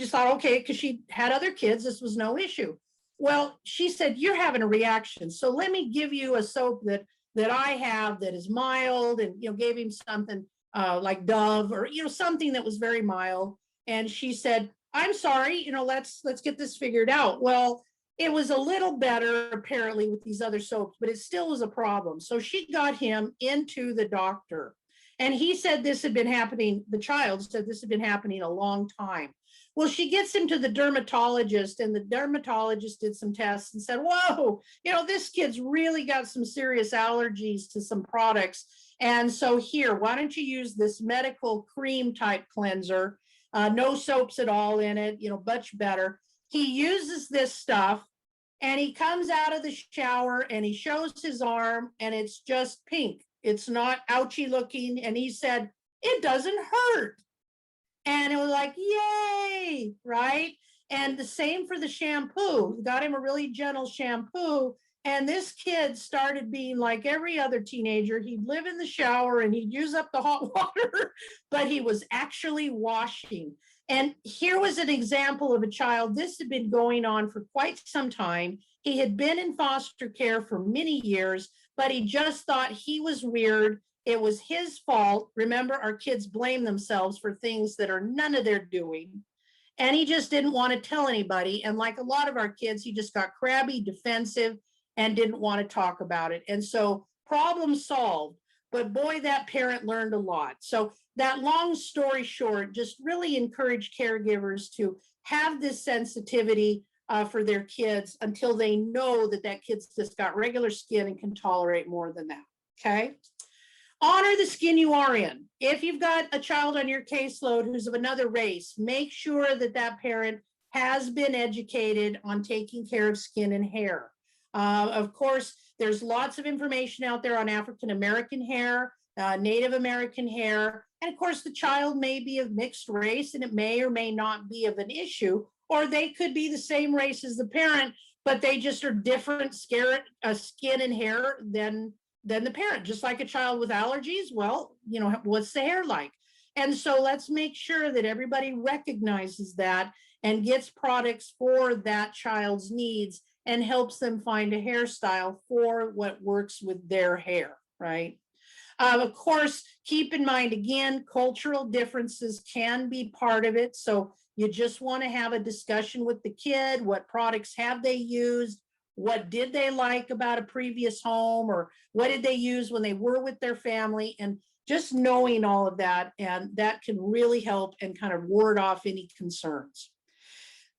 thought, okay, because she had other kids, this was no issue. Well, she said, you're having a reaction. So let me give you a soap that I have that is mild, and, gave him something like Dove or, something that was very mild. And she said, I'm sorry, let's get this figured out. Well, it was a little better apparently with these other soaps, but it still was a problem. So she got him into the doctor, and he said this had been happening. The child said this had been happening a long time. Well, she gets him to the dermatologist, and the dermatologist did some tests and said, whoa, this kid's really got some serious allergies to some products. And so here, why don't you use this medical cream type cleanser? No soaps at all in it, much better. He uses this stuff and he comes out of the shower and he shows his arm and it's just pink. It's not ouchy looking. And he said, it doesn't hurt. And it was like, yay, right? And the same for the shampoo. Got him a really gentle shampoo. And this kid started being like every other teenager. He'd live in the shower and he'd use up the hot water, but he was actually washing. And here was an example of a child. This had been going on for quite some time. He had been in foster care for many years, but he just thought he was weird. It was his fault. Remember, our kids blame themselves for things that are none of their doing. And he just didn't want to tell anybody. And like a lot of our kids, he just got crabby, defensive, and didn't want to talk about it. And so problem solved. But boy, that parent learned a lot. So that long story short, just really encourage caregivers to have this sensitivity for their kids until they know that kid's just got regular skin and can tolerate more than that. Okay. Honor the skin you are in. If you've got a child on your caseload who's of another race, make sure that parent has been educated on taking care of skin and hair. Of course, there's lots of information out there on African American hair, Native American hair, and of course the child may be of mixed race and it may or may not be of an issue, or they could be the same race as the parent, but they just are different skin and hair than the parent. Just like a child with allergies, well, what's the hair like? And so let's make sure that everybody recognizes that and gets products for that child's needs and helps them find a hairstyle for what works with their hair, right? Of course, keep in mind, again, cultural differences can be part of it. So you just want to have a discussion with the kid. What products have they used? What did they like about a previous home? Or what did they use when they were with their family? And just knowing all of that, and that can really help and kind of ward off any concerns.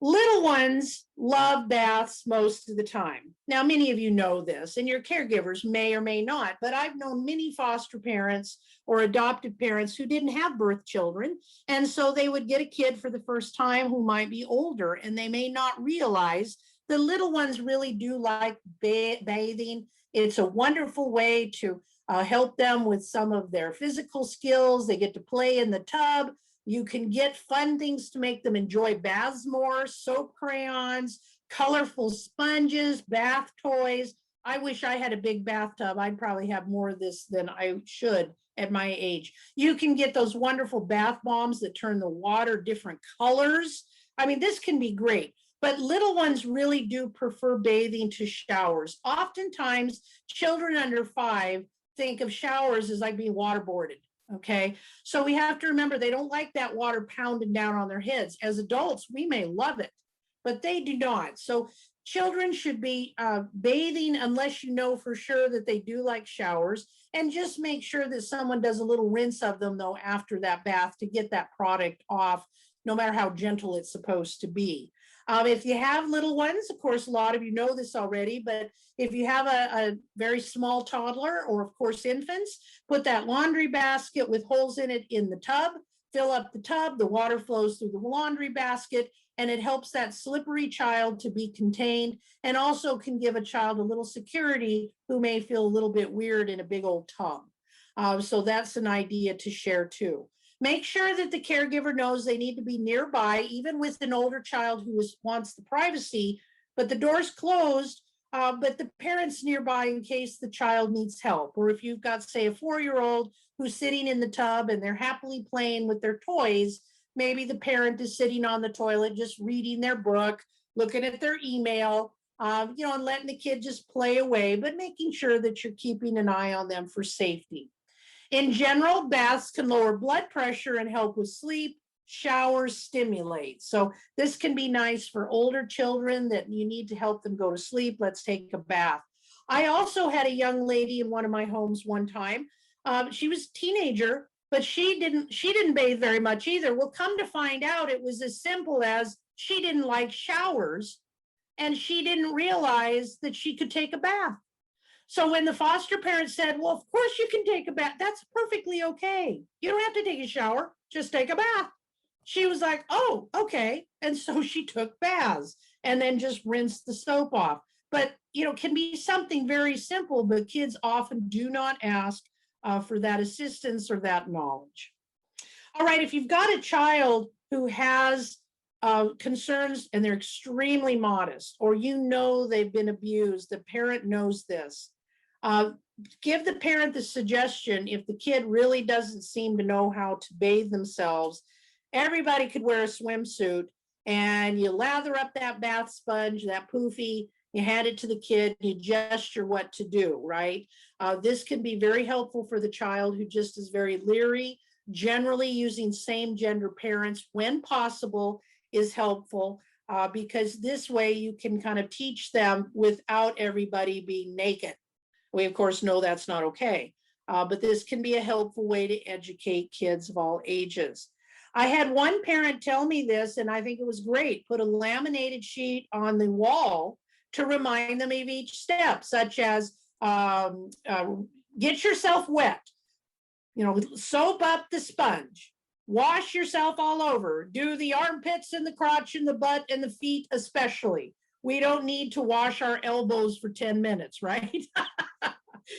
Little ones love baths most of the time. Now, many of you know this, and your caregivers may or may not, but I've known many foster parents or adoptive parents who didn't have birth children, and so they would get a kid for the first time who might be older, and they may not realize the little ones really do like bathing. It's a wonderful way to help them with some of their physical skills. They get to play in the tub. You can get fun things to make them enjoy baths more, soap crayons, colorful sponges, bath toys. I wish I had a big bathtub. I'd probably have more of this than I should at my age. You can get those wonderful bath bombs that turn the water different colors. I mean, this can be great, but little ones really do prefer bathing to showers. Oftentimes, children under 5 think of showers as like being waterboarded. Okay, so we have to remember they don't like that water pounding down on their heads. As adults, we may love it, but they do not. So children should be bathing unless you know for sure that they do like showers, and just make sure that someone does a little rinse of them though after that bath to get that product off, no matter how gentle it's supposed to be. If you have little ones, of course, a lot of you know this already, but if you have a very small toddler or of course infants, put that laundry basket with holes in it in the tub, fill up the tub, the water flows through the laundry basket, and it helps that slippery child to be contained, and also can give a child a little security who may feel a little bit weird in a big old tub. So that's an idea to share too. Make sure that the caregiver knows they need to be nearby, even with an older child who wants the privacy, but the door's closed, but the parent's nearby in case the child needs help. Or if you've got, say, a 4-year-old who's sitting in the tub and they're happily playing with their toys, maybe the parent is sitting on the toilet just reading their book, looking at their email, and letting the kid just play away, but making sure that you're keeping an eye on them for safety. In general, baths can lower blood pressure and help with sleep. Showers stimulate. So this can be nice for older children that you need to help them go to sleep. Let's take a bath. I also had a young lady in one of my homes one time. She was a teenager, but she didn't bathe very much either. Well, come to find out, it was as simple as she didn't like showers, and she didn't realize that she could take a bath. So when the foster parent said, well, of course you can take a bath, that's perfectly okay. You don't have to take a shower, just take a bath. She was like, oh, okay. And so she took baths and then just rinsed the soap off. But, can be something very simple, but kids often do not ask for that assistance or that knowledge. All right, if you've got a child who has concerns and they're extremely modest, or they've been abused, the parent knows this, give the parent the suggestion. If the kid really doesn't seem to know how to bathe themselves, everybody could wear a swimsuit, and you lather up that bath sponge, that poofy, you hand it to the kid, you gesture what to do, right? This can be very helpful for the child who just is very leery. Generally, using same gender parents when possible is helpful, because this way you can kind of teach them without everybody being naked. We, of course, know that's not okay, but this can be a helpful way to educate kids of all ages. I had one parent tell me this, and I think it was great. Put a laminated sheet on the wall to remind them of each step, such as get yourself wet, soap up the sponge, wash yourself all over, do the armpits and the crotch and the butt and the feet especially. We don't need to wash our elbows for 10 minutes, right?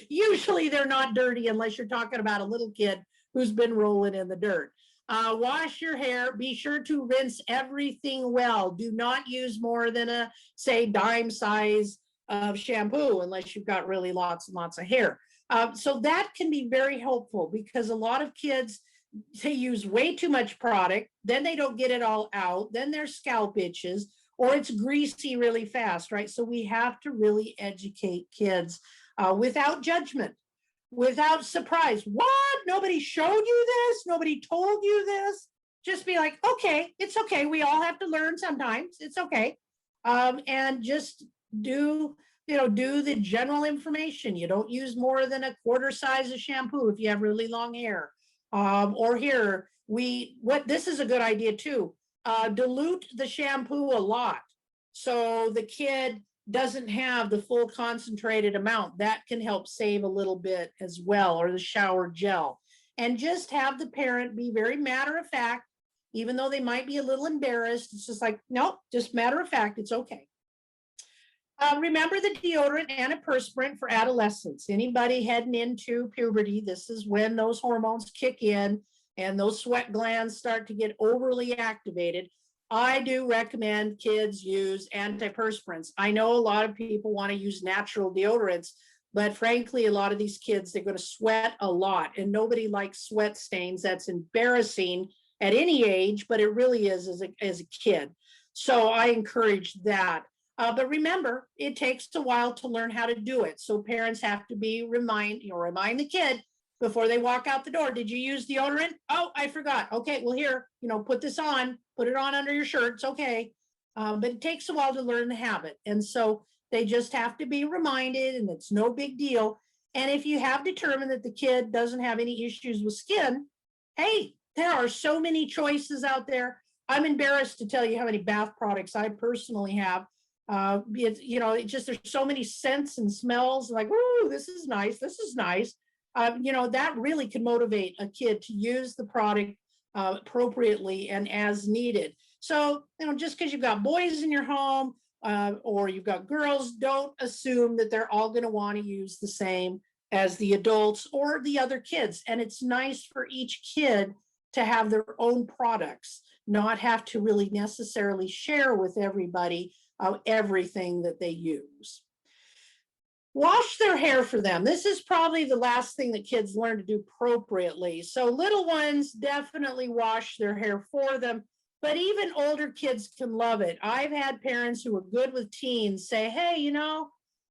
Usually they're not dirty unless you're talking about a little kid who's been rolling in the dirt. Wash your hair. Be sure to rinse everything well. Do not use more than a, say, dime size of shampoo unless you've got really lots and lots of hair. So that can be very helpful, because a lot of kids, they use way too much product, then they don't get it all out, then their scalp itches, or it's greasy really fast, right? So we have to really educate kids without judgment, without surprise. What? Nobody showed you this? Nobody told you this? Just be like, okay, it's okay. We all have to learn sometimes. It's okay. And just do the general information. You don't use more than a quarter size of shampoo if you have really long hair. Or here, this is a good idea too. Dilute the shampoo a lot so the kid doesn't have the full concentrated amount. That can help save a little bit as well, or the shower gel. And just have the parent be very matter of fact, even though they might be a little embarrassed. It's just like, nope, just matter of fact, it's okay. Remember the deodorant antiperspirant for adolescents. Anybody heading into puberty, this is when those hormones kick in and those sweat glands start to get overly activated. I do recommend kids use antiperspirants. I know a lot of people want to use natural deodorants, but frankly, a lot of these kids, they're going to sweat a lot, and nobody likes sweat stains. That's embarrassing at any age, but it really is as a kid. So I encourage that. But remember, it takes a while to learn how to do it. So parents have to remind the kid before they walk out the door. Did you use deodorant? Oh, I forgot. Okay, well here, put this on, put it on under your shirt. It's okay. But it takes a while to learn the habit. And so they just have to be reminded, and it's no big deal. And if you have determined that the kid doesn't have any issues with skin, hey, there are so many choices out there. I'm embarrassed to tell you how many bath products I personally have. There's so many scents and smells, like, ooh, this is nice. This is nice. That really can motivate a kid to use the product appropriately and as needed. So, just because you've got boys in your home or you've got girls, don't assume that they're all going to want to use the same as the adults or the other kids. And it's nice for each kid to have their own products, not have to really necessarily share with everybody everything that they use. Wash their hair for them. This is probably the last thing that kids learn to do appropriately. So little ones definitely wash their hair for them, but even older kids can love it. I've had parents who are good with teens say, hey,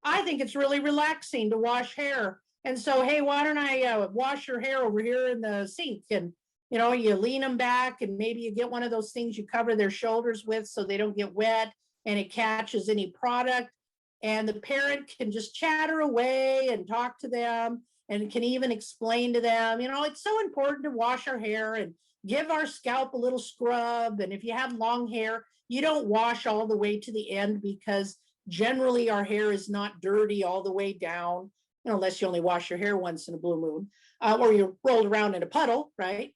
I think it's really relaxing to wash hair. And so, hey, why don't I wash your hair over here in the sink? And, you lean them back, and maybe you get one of those things you cover their shoulders with so they don't get wet and it catches any product. And the parent can just chatter away and talk to them, and can even explain to them, it's so important to wash our hair and give our scalp a little scrub. And if you have long hair, you don't wash all the way to the end, because generally our hair is not dirty all the way down, unless you only wash your hair once in a blue moon, or you're rolled around in a puddle, right?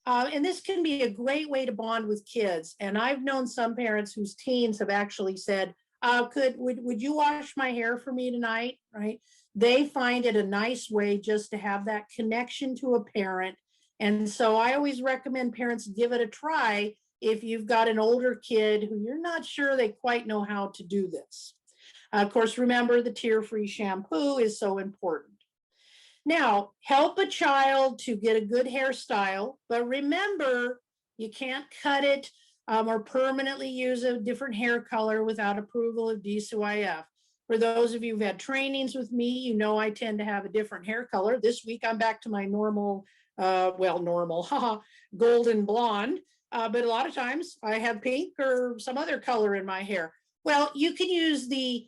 And this can be a great way to bond with kids. And I've known some parents whose teens have actually said, would you wash my hair for me tonight, right? They find it a nice way just to have that connection to a parent. And so I always recommend parents give it a try if you've got an older kid who you're not sure they quite know how to do this. Of course, remember, the tear-free shampoo is so important. Now, help a child to get a good hairstyle, but remember, you can't cut it or permanently use a different hair color without approval of DCYF. For those of you who've had trainings with me, I tend to have a different hair color. This week, I'm back to my normal, golden blonde. But a lot of times I have pink or some other color in my hair. Well, you can use the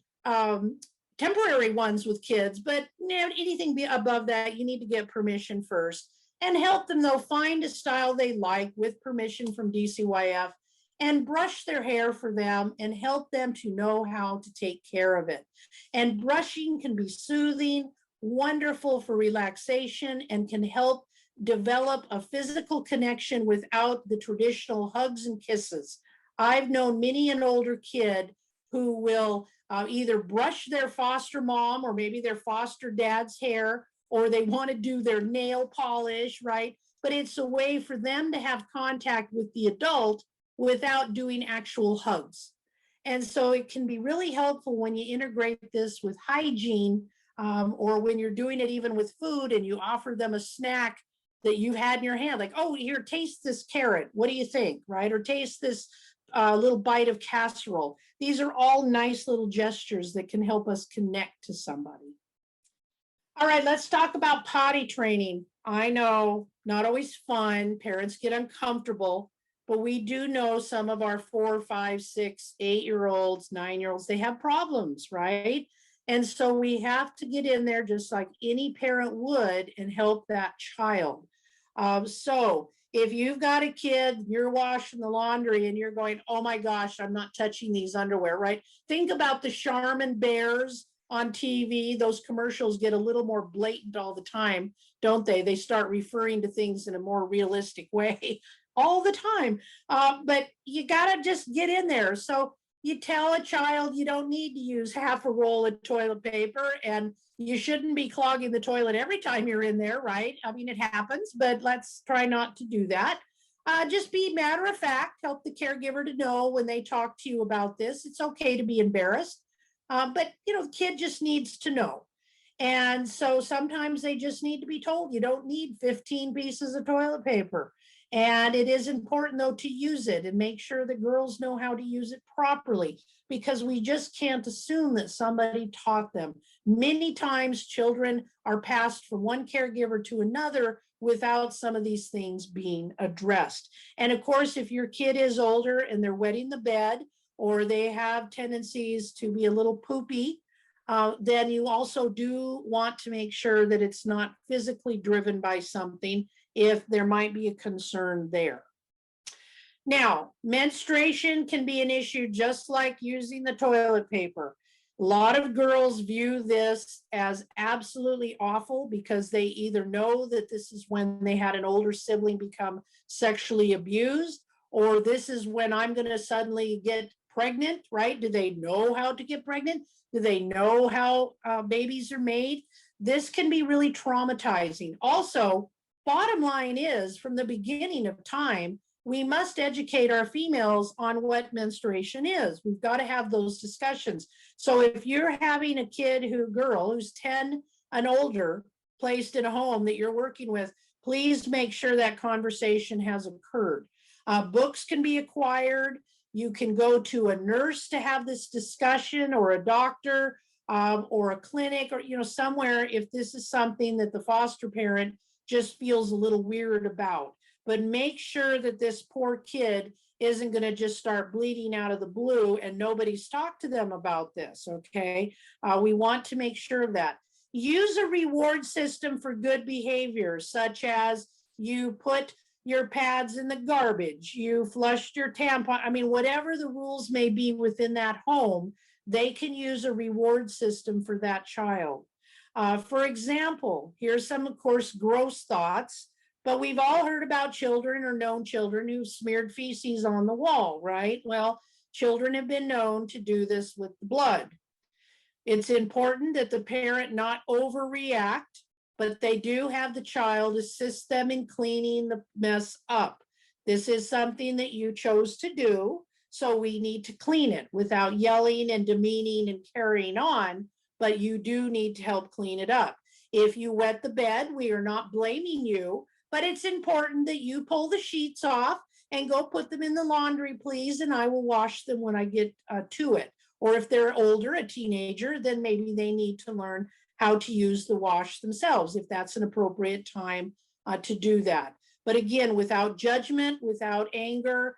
temporary ones with kids, but anything above that, you need to get permission first, and help them, though, find a style they like with permission from DCYF, and brush their hair for them and help them to know how to take care of it. And brushing can be soothing, wonderful for relaxation, and can help develop a physical connection without the traditional hugs and kisses. I've known many an older kid who will either brush their foster mom or maybe their foster dad's hair, or they want to do their nail polish, right? But it's a way for them to have contact with the adult without doing actual hugs. And so it can be really helpful when you integrate this with hygiene, or when you're doing it even with food and you offer them a snack that you've had in your hand, like, oh, here, taste this carrot. What do you think, right? Or taste this little bite of casserole. These are all nice little gestures that can help us connect to somebody. All right, let's talk about potty training. I know, not always fun. Parents get uncomfortable, but we do know some of our 4, 5, 6, 8-year-olds, 9-year-olds, they have problems, right? And so we have to get in there just like any parent would and help that child. So If you've got a kid, you're washing the laundry and you're going, oh my gosh, I'm not touching these underwear, right? Think about the Charmin bears on TV. Those commercials get a little more blatant all the time, don't they? They start referring to things in a more realistic way all the time. But you got to just get in there. So you tell a child you don't need to use half a roll of toilet paper, and you shouldn't be clogging the toilet every time you're in there, right? I mean, it happens, but let's try not to do that. Just be matter of fact, help the caregiver to know when they talk to you about this. It's okay to be embarrassed, but the kid just needs to know. And so sometimes they just need to be told you don't need 15 pieces of toilet paper. And it is important, though, to use it and make sure the girls know how to use it properly, because we just can't assume that somebody taught them. Many times children are passed from one caregiver to another without some of these things being addressed. And of course, if your kid is older and they're wetting the bed, or they have tendencies to be a little poopy, then you also do want to make sure that it's not physically driven by something, if there might be a concern there. Now, menstruation can be an issue just like using the toilet paper. A lot of girls view this as absolutely awful because they either know that this is when they had an older sibling become sexually abused, or this is when I'm going to suddenly get pregnant, right? Do they know how to get pregnant? Do they know how babies are made? This can be really traumatizing. Also, bottom line is, from the beginning of time, we must educate our females on what menstruation is. We've got to have those discussions. So if you're having a girl who's 10 and older, placed in a home that you're working with, please make sure that conversation has occurred. Books can be acquired. You can go to a nurse to have this discussion, or a doctor, or a clinic, or somewhere, if this is something that the foster parent just feels a little weird about. But make sure that this poor kid isn't going to just start bleeding out of the blue and nobody's talked to them about this, okay? We want to make sure of that. Use a reward system for good behavior, such as you put your pads in the garbage, you flushed your tampon. I mean, whatever the rules may be within that home, they can use a reward system for that child. For example, here's some, of course, gross thoughts, but we've all heard about children or known children who smeared feces on the wall, right? Well, children have been known to do this with the blood. It's important that the parent not overreact, but they do have the child assist them in cleaning the mess up. This is something that you chose to do, so we need to clean it without yelling and demeaning and carrying on, but you do need to help clean it up. If you wet the bed, we are not blaming you, but it's important that you pull the sheets off and go put them in the laundry, please, and I will wash them when I get to it. Or if they're older, a teenager, then maybe they need to learn how to use the wash themselves, if that's an appropriate time to do that. But again, without judgment, without anger,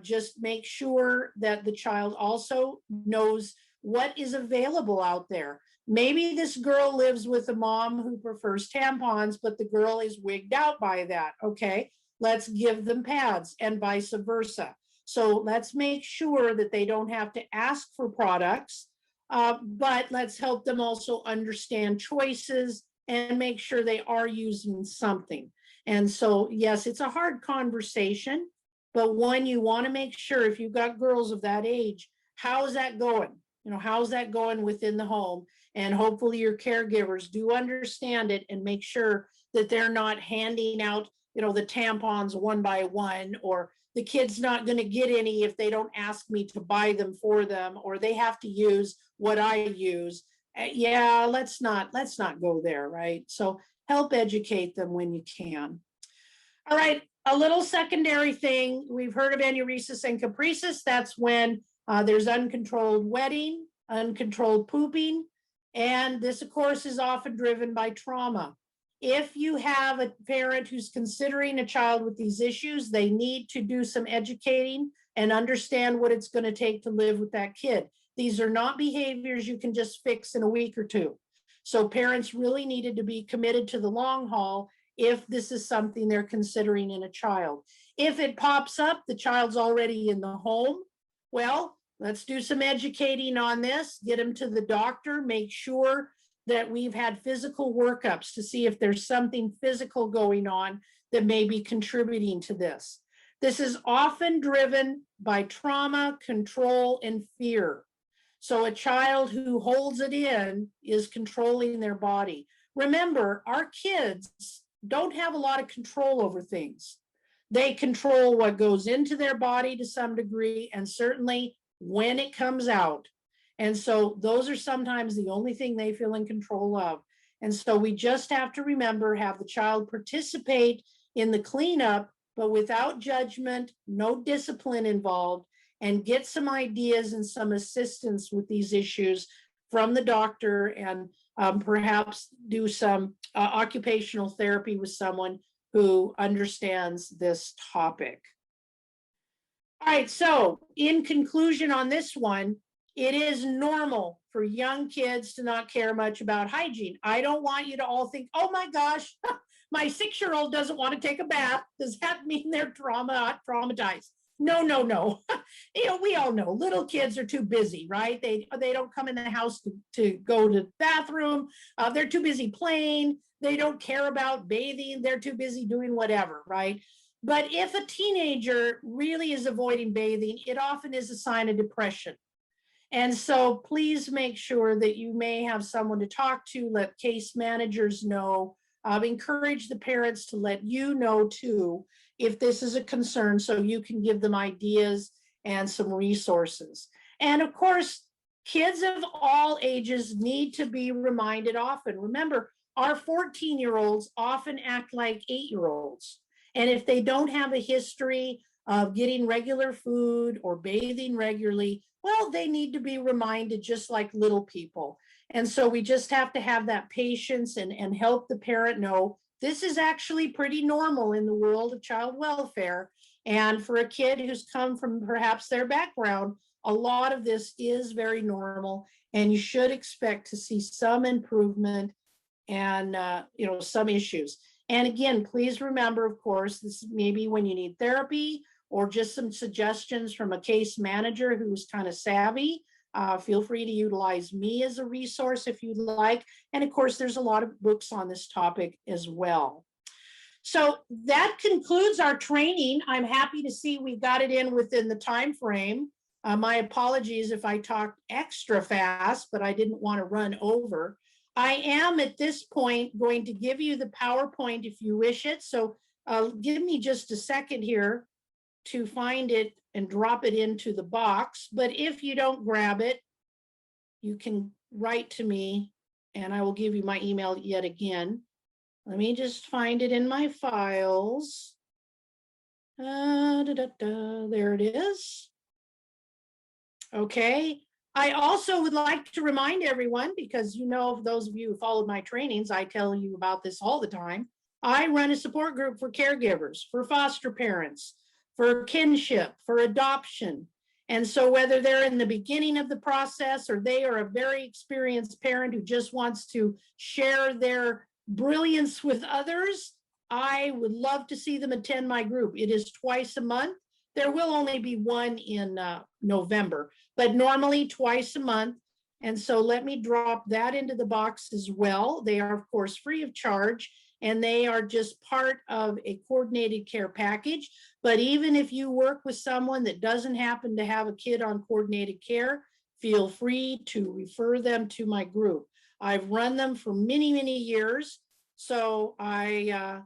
just make sure that the child also knows what is available out there. Maybe this girl lives with a mom who prefers tampons, but the girl is wigged out by that. Okay, let's give them pads, and vice versa. So let's make sure that they don't have to ask for products, but let's help them also understand choices and make sure they are using something. And so, yes, it's a hard conversation, but one you want to make sure, if you've got girls of that age, how's that going? How's that going within the home? And hopefully your caregivers do understand it and make sure that they're not handing out, the tampons one by one, or the kid's not going to get any if they don't ask me to buy them for them, or they have to use what I use. Yeah, let's not go there, right? So help educate them when you can. All right, a little secondary thing. We've heard of enuresis and caprices. That's when there's uncontrolled wetting, uncontrolled pooping, and this, of course, is often driven by trauma. If you have a parent who's considering a child with these issues, they need to do some educating and understand what it's going to take to live with that kid. These are not behaviors you can just fix in a week or two. So parents really needed to be committed to the long haul if this is something they're considering in a child. If it pops up, the child's already in the home, well, let's do some educating on this, get them to the doctor, make sure that we've had physical workups to see if there's something physical going on that may be contributing to this. This is often driven by trauma, control, and fear. So a child who holds it in is controlling their body. Remember, our kids don't have a lot of control over things. They control what goes into their body to some degree, and certainly when it comes out. And so those are sometimes the only thing they feel in control of. And so we just have to remember, have the child participate in the cleanup, but without judgment, no discipline involved, and get some ideas and some assistance with these issues from the doctor, and perhaps do some occupational therapy with someone who understands this topic. All right, so in conclusion on this one, it is normal for young kids to not care much about hygiene. I don't want you to all think, oh my gosh, my 6-year-old doesn't want to take a bath. Does that mean they're traumatized? No, no, no. We all know little kids are too busy, right? They don't come in the house to go to the bathroom. They're too busy playing. They don't care about bathing. They're too busy doing whatever, right? But if a teenager really is avoiding bathing, it often is a sign of depression. And so please make sure that you may have someone to talk to, let case managers know, encourage the parents to let you know too, if this is a concern, so you can give them ideas and some resources. And of course, kids of all ages need to be reminded often. Remember, our 14-year-olds often act like 8-year-olds. And if they don't have a history of getting regular food or bathing regularly, well, they need to be reminded just like little people. And so we just have to have that patience and help the parent know this is actually pretty normal in the world of child welfare. And for a kid who's come from perhaps their background, a lot of this is very normal, and you should expect to see some improvement and some issues. And again, please remember, of course, this may be when you need therapy or just some suggestions from a case manager who's kind of savvy. Feel free to utilize me as a resource if you'd like. And of course, there's a lot of books on this topic as well. So that concludes our training. I'm happy to see we got it in within the time frame. My apologies if I talked extra fast, but I didn't want to run over. I am at this point going to give you the PowerPoint if you wish it. So give me just a second here to find it and drop it into the box. But if you don't grab it, you can write to me and I will give you my email yet again. Let me just find it in my files. There it is. Okay. I also would like to remind everyone, because those of you who followed my trainings, I tell you about this all the time. I run a support group for caregivers, for foster parents, for kinship, for adoption. And so whether they're in the beginning of the process or they are a very experienced parent who just wants to share their brilliance with others, I would love to see them attend my group. It is twice a month. There will only be one in November, but normally twice a month. And so let me drop that into the box as well. They are, of course, free of charge, and they are just part of a coordinated care package. But even if you work with someone that doesn't happen to have a kid on coordinated care, feel free to refer them to my group. I've run them for many, many years, so I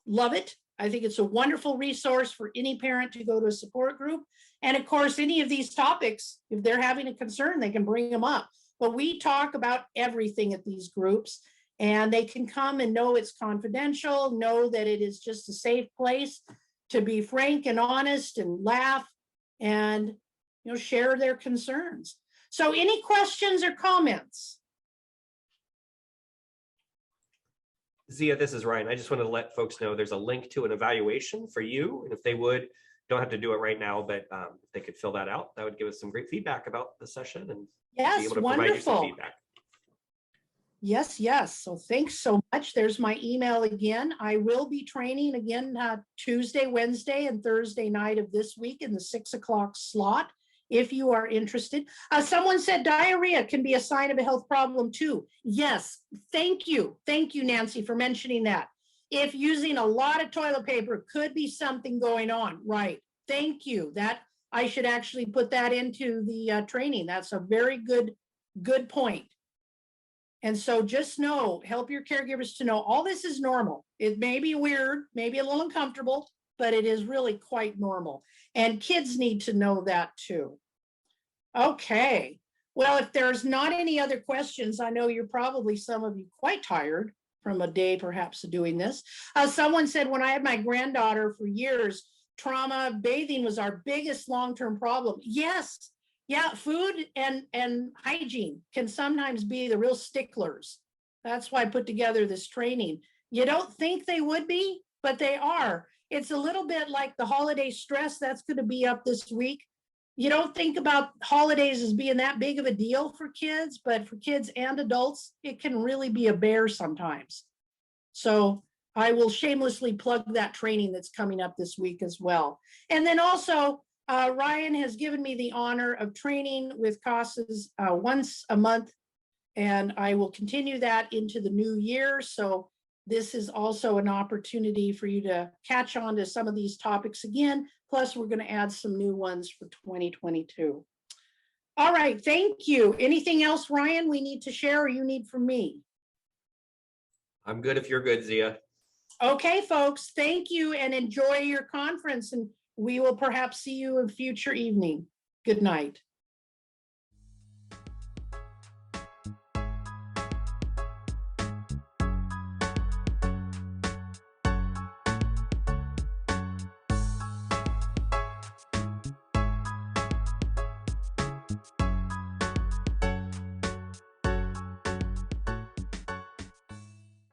love it. I think it's a wonderful resource for any parent to go to a support group. And of course, any of these topics, if they're having a concern, they can bring them up. But we talk about everything at these groups, and they can come and know it's confidential, know that it is just a safe place to be frank and honest and laugh and share their concerns. So any questions or comments? Zia, this is Ryan. I just wanted to let folks know there's a link to an evaluation for you. And if they don't have to do it right now, but if they could fill that out, that would give us some great feedback about the session and yes, be able to wonderful. provide you some feedback. Yes, yes. So thanks so much. There's my email again. I will be training again Tuesday, Wednesday, and Thursday night of this week in the 6 o'clock slot. If you are interested, someone said diarrhea can be a sign of a health problem too. Yes, thank you. Thank you, Nancy, for mentioning that. If using a lot of toilet paper could be something going on, right? Thank you. That I should actually put that into the training. That's a very good point. And so just know, help your caregivers to know all this is normal. It may be weird, maybe a little uncomfortable, but it is really quite normal. And kids need to know that too. Okay. Well, if there's not any other questions, I know you're probably, some of you, quite tired from a day perhaps of doing this. Someone said, when I had my granddaughter for years, trauma bathing was our biggest long-term problem. Yes. Yeah, food and hygiene can sometimes be the real sticklers. That's why I put together this training. You don't think they would be, but they are. It's a little bit like the holiday stress that's going to be up this week. You don't think about holidays as being that big of a deal for kids, but for kids and adults, it can really be a bear sometimes. So I will shamelessly plug that training that's coming up this week as well. And then also, Ryan has given me the honor of training with CASAs once a month, and I will continue that into the new year. So this is also an opportunity for you to catch on to some of these topics again. Plus, we're going to add some new ones for 2022. All right, thank you. Anything else, Ryan, we need to share or you need from me? I'm good if you're good, Zia. Okay, folks, thank you and enjoy your conference. And we will perhaps see you in future evening. Good night.